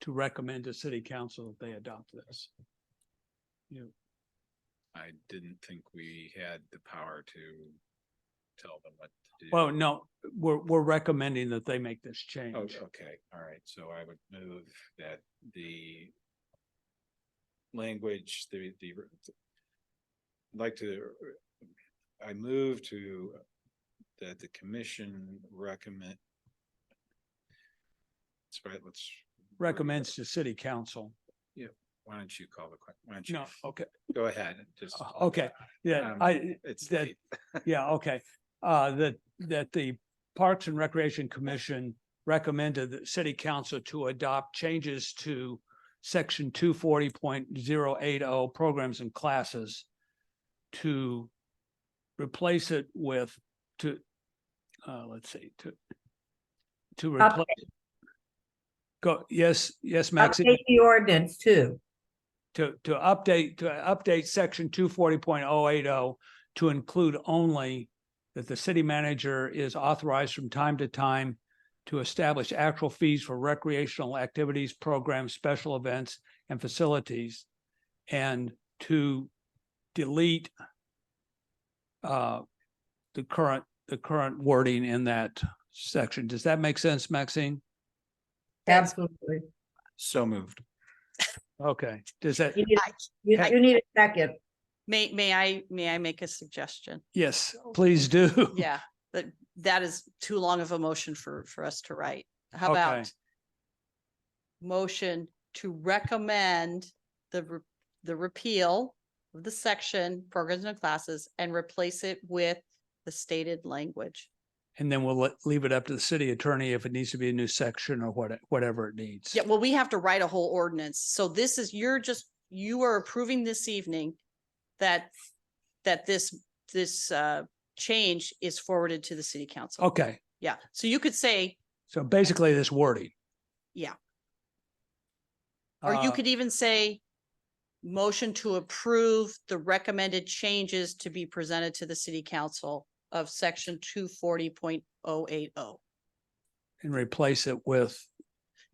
Speaker 1: recommend to city council that they adopt this.
Speaker 7: I didn't think we had the power to tell them what to do.
Speaker 1: Well, no, we're recommending that they make this
Speaker 7: Oh,
Speaker 1: change.
Speaker 7: okay, all right, so I would move that the language, I move to, that the commission recommend. That's right, let's.
Speaker 1: Recommends to city council.
Speaker 7: Why don't you call the question? Why don't you?
Speaker 1: No, okay,
Speaker 7: Go ahead, just.
Speaker 1: okay, yeah,
Speaker 7: It's
Speaker 1: that-
Speaker 7: late.
Speaker 1: yeah, okay. That the Parks and Recreation Commission recommended the city council to adopt changes to section 240.080 programs and classes to replace it with let's see, to replace. Go, yes, Maxine.
Speaker 2: Update the ordinance too.
Speaker 1: To update section 240.080 to include only that the city manager is authorized from time to time to establish actual fees for recreational activities, programs, special events, and facilities, and to delete the current wording in that section. Does that make sense, Maxine?
Speaker 2: Absolutely.
Speaker 7: So moved.
Speaker 1: Okay. Does that?
Speaker 2: You need a second.
Speaker 4: May I make a suggestion?
Speaker 1: Yes, please do.
Speaker 4: Yeah, that is too long of a motion for us to write. How
Speaker 1: Okay.
Speaker 4: about motion to recommend the repeal of the section programs and classes and replace it with the stated language?
Speaker 1: And then we'll leave it up to the city attorney if it needs to be a new section or whatever it needs.
Speaker 4: Yeah, well, we have to write a whole ordinance. So this is, you are approving this evening that this change is forwarded to the city council.
Speaker 1: Okay,
Speaker 4: Yeah, so you could say,
Speaker 1: so basically this wording.
Speaker 4: yeah. Or you
Speaker 1: Uh,
Speaker 4: could even say, motion to approve the recommended changes to be presented to the city council of section 240.080.
Speaker 1: and replace it with,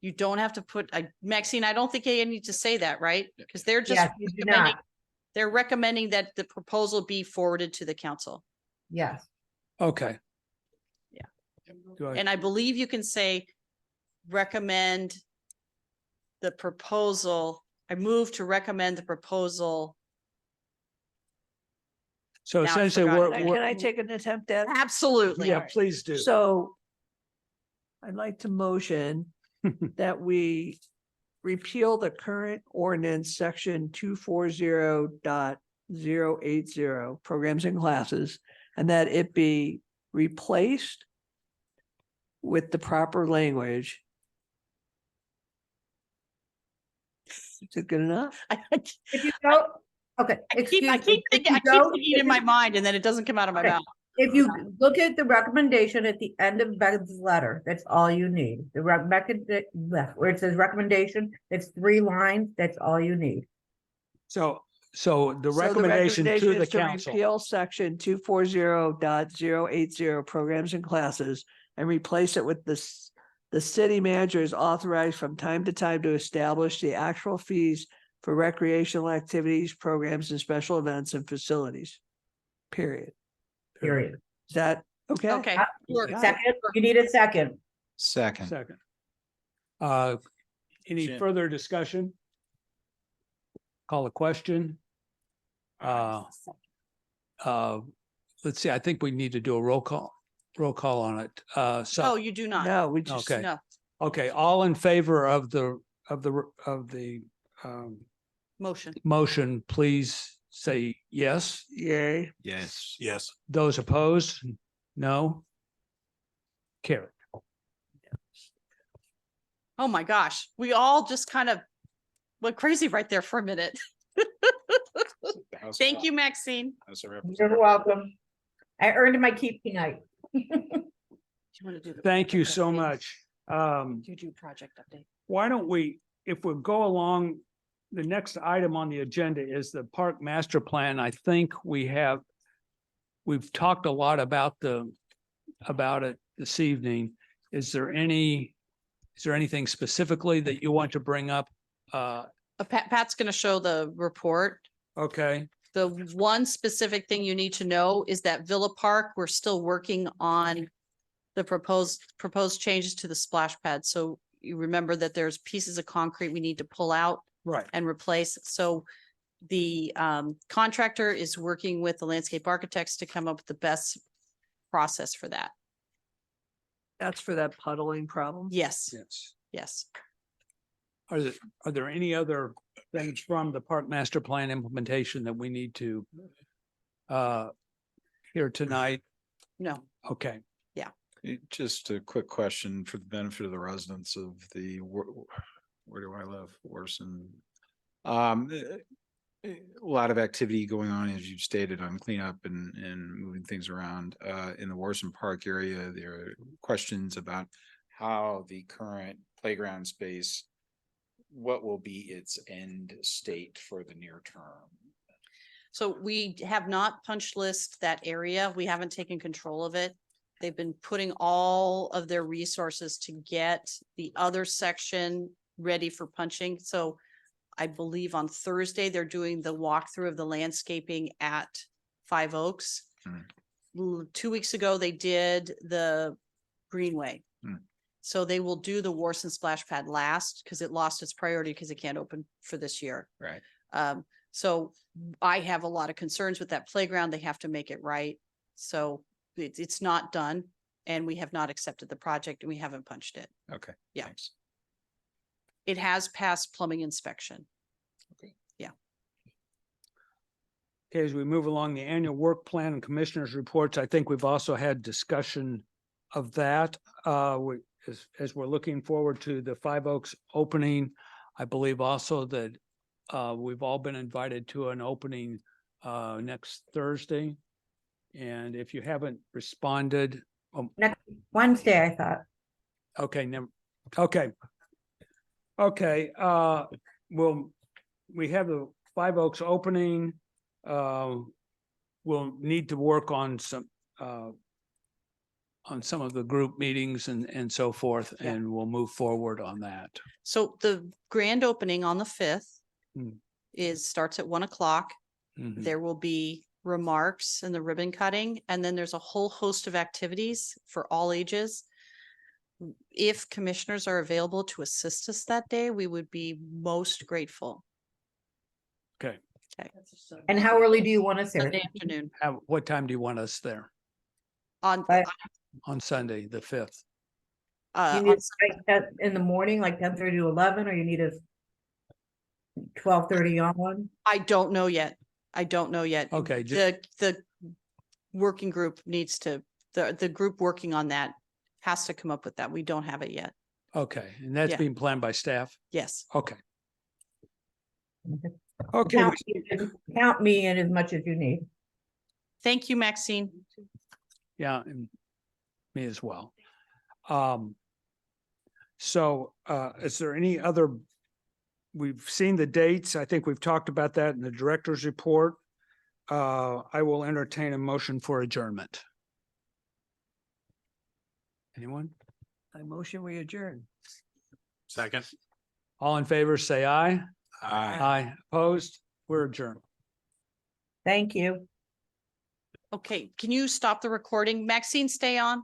Speaker 4: You don't have to put, Maxine, I don't think you need to say that, right? Because they're just
Speaker 2: Yes, you do
Speaker 4: recommending,
Speaker 2: not.
Speaker 4: they're recommending that the proposal be forwarded to the council.
Speaker 2: Yes.
Speaker 1: okay.
Speaker 4: Yeah.
Speaker 1: Do I-
Speaker 4: And I believe you can say, recommend the proposal. I move to recommend the proposal.
Speaker 1: So
Speaker 4: Now I
Speaker 1: essentially,
Speaker 4: forgot.
Speaker 6: Can I take an attempt at?
Speaker 4: Absolutely.
Speaker 1: yeah, please do.
Speaker 6: So I'd like to motion that we repeal the current ordinance section 240.080 programs and classes, and that it be replaced with the proper language. Is it good enough?
Speaker 2: If you go, okay.
Speaker 4: I keep
Speaker 2: excuse me,
Speaker 4: thinking,
Speaker 2: if you
Speaker 4: I keep
Speaker 2: go-
Speaker 4: thinking it in my mind and then it doesn't come out of my
Speaker 2: Okay.
Speaker 4: mouth.
Speaker 2: If you look at the recommendation at the end of Beth's letter, that's all you need. Where it says recommendation, it's 3 lines, that's all you need.
Speaker 1: So the
Speaker 6: So the
Speaker 1: recommendation to
Speaker 6: recommendation
Speaker 1: the
Speaker 6: is to
Speaker 1: council.
Speaker 6: repeal section 240.080 programs and classes and replace it with this. The city manager is authorized from time to time to establish the actual fees for recreational activities, programs, and special events and facilities. Period.
Speaker 2: Period.
Speaker 6: Is that okay?
Speaker 4: Okay. Works.
Speaker 2: Second, you need a second.
Speaker 7: Second.
Speaker 1: Second. Any
Speaker 3: Jim.
Speaker 1: further discussion? Call a question. Let's see, I think we need to do a roll call on it.
Speaker 4: Oh,
Speaker 1: So,
Speaker 4: you do not.
Speaker 6: No, we just,
Speaker 1: okay.
Speaker 4: No,
Speaker 1: okay, all in favor of the
Speaker 4: motion.
Speaker 1: motion, please say yes.
Speaker 6: yay.
Speaker 3: Yes. Yes.
Speaker 1: Those opposed? No? Carried.
Speaker 4: Oh my gosh, we all just kind of went crazy right there for a minute. Thank you, Maxine.
Speaker 2: You're welcome. I earned my keep tonight.
Speaker 4: Do you want to do the
Speaker 1: Thank you
Speaker 4: project
Speaker 1: so
Speaker 4: update?
Speaker 1: much.
Speaker 4: You do project update.
Speaker 1: Why don't we, if we go along, the next item on the agenda is the park master plan. I think we've talked a lot about it this evening. Is there anything specifically that you want to bring up?
Speaker 4: Pat's going to show the report.
Speaker 1: Okay,
Speaker 4: The one specific thing you need to know is that Villa Park, we're still working on the proposed changes to the splash pad. So you remember that there's pieces of concrete we need to pull out
Speaker 1: right.
Speaker 4: and replace. So the contractor is working with the landscape architects to come up with the best process for that.
Speaker 6: That's for that puddling problem.
Speaker 4: Yes,
Speaker 1: Yes.
Speaker 4: yes.
Speaker 1: Are there any other things from the park master plan implementation that we need to hear tonight?
Speaker 4: No,
Speaker 1: Okay,
Speaker 7: Just a quick question for the benefit of the residents of the where do I live? Worsen. Um, a lot of activity going on, as you stated, on cleanup and moving things around. In the Worsen Park area, there are questions about how the current playground space, what will be its end state for the near term?
Speaker 4: So we have not punch list that area. We haven't taken control of it. They've been putting all of their resources to get the other section ready for punching. So I believe on Thursday, they're doing the walkthrough of the landscaping at Five Oaks. 2 weeks ago, they did the Greenway. So they will do the Warson splash pad last because it lost its priority because it can't open for this year.
Speaker 7: Right.
Speaker 4: So I have a lot of concerns with that playground. They have to make it right. So it's not done and we have not accepted the project and we haven't punched it.
Speaker 7: Okay.
Speaker 4: Yeah.
Speaker 7: Thanks.
Speaker 4: It has passed plumbing inspection.
Speaker 1: Okay, as we move along the annual work plan and commissioners' reports, I think we've also had discussion of that. As we're looking forward to the Five Oaks opening, I believe also that we've all been invited to an opening next Thursday. And if you haven't responded,
Speaker 2: Next Wednesday, I thought.
Speaker 1: okay, okay. Okay, we have the Five Oaks opening. We'll need to work on some of the group meetings and so forth,
Speaker 4: Yeah.
Speaker 1: and we'll move forward on that.
Speaker 4: So the grand opening on the 5th
Speaker 1: Hmm.
Speaker 4: starts at 1 o'clock.
Speaker 1: Mhm.
Speaker 4: There will be remarks and the ribbon cutting, and then there's a whole host of activities for all ages. If commissioners are available to assist us that day, we would be most grateful.
Speaker 1: Okay,
Speaker 2: And how early do you want us there?
Speaker 4: Sunday afternoon
Speaker 1: what time do you want us there?
Speaker 4: on,
Speaker 2: But-
Speaker 1: On Sunday, the 5th?
Speaker 2: You
Speaker 4: on
Speaker 2: need us like that in the morning, like 10:30 to 11, or you need us 12:30 on?
Speaker 4: I don't know yet. I don't know yet.
Speaker 1: Okay,
Speaker 4: The working group needs to, the group working on that has to come up with that. We don't have it yet.
Speaker 1: Okay, and that's
Speaker 4: Yeah.
Speaker 1: being planned by staff?
Speaker 4: Yes.
Speaker 1: Okay.
Speaker 2: Okay.
Speaker 1: Okay,
Speaker 2: Count me in as much as you need.
Speaker 4: Thank you, Maxine.
Speaker 1: yeah, and me as well. So, is there any other? We've seen the dates. I think we've talked about that in the director's report. I will entertain a motion for adjournment. Anyone?
Speaker 6: I motion we adjourn.
Speaker 3: Second.
Speaker 1: All in favor, say aye.
Speaker 3: Aye.
Speaker 1: Aye. Opposed? We're adjourned.
Speaker 2: Thank you.
Speaker 4: Okay, can you stop the recording? Maxine, stay on.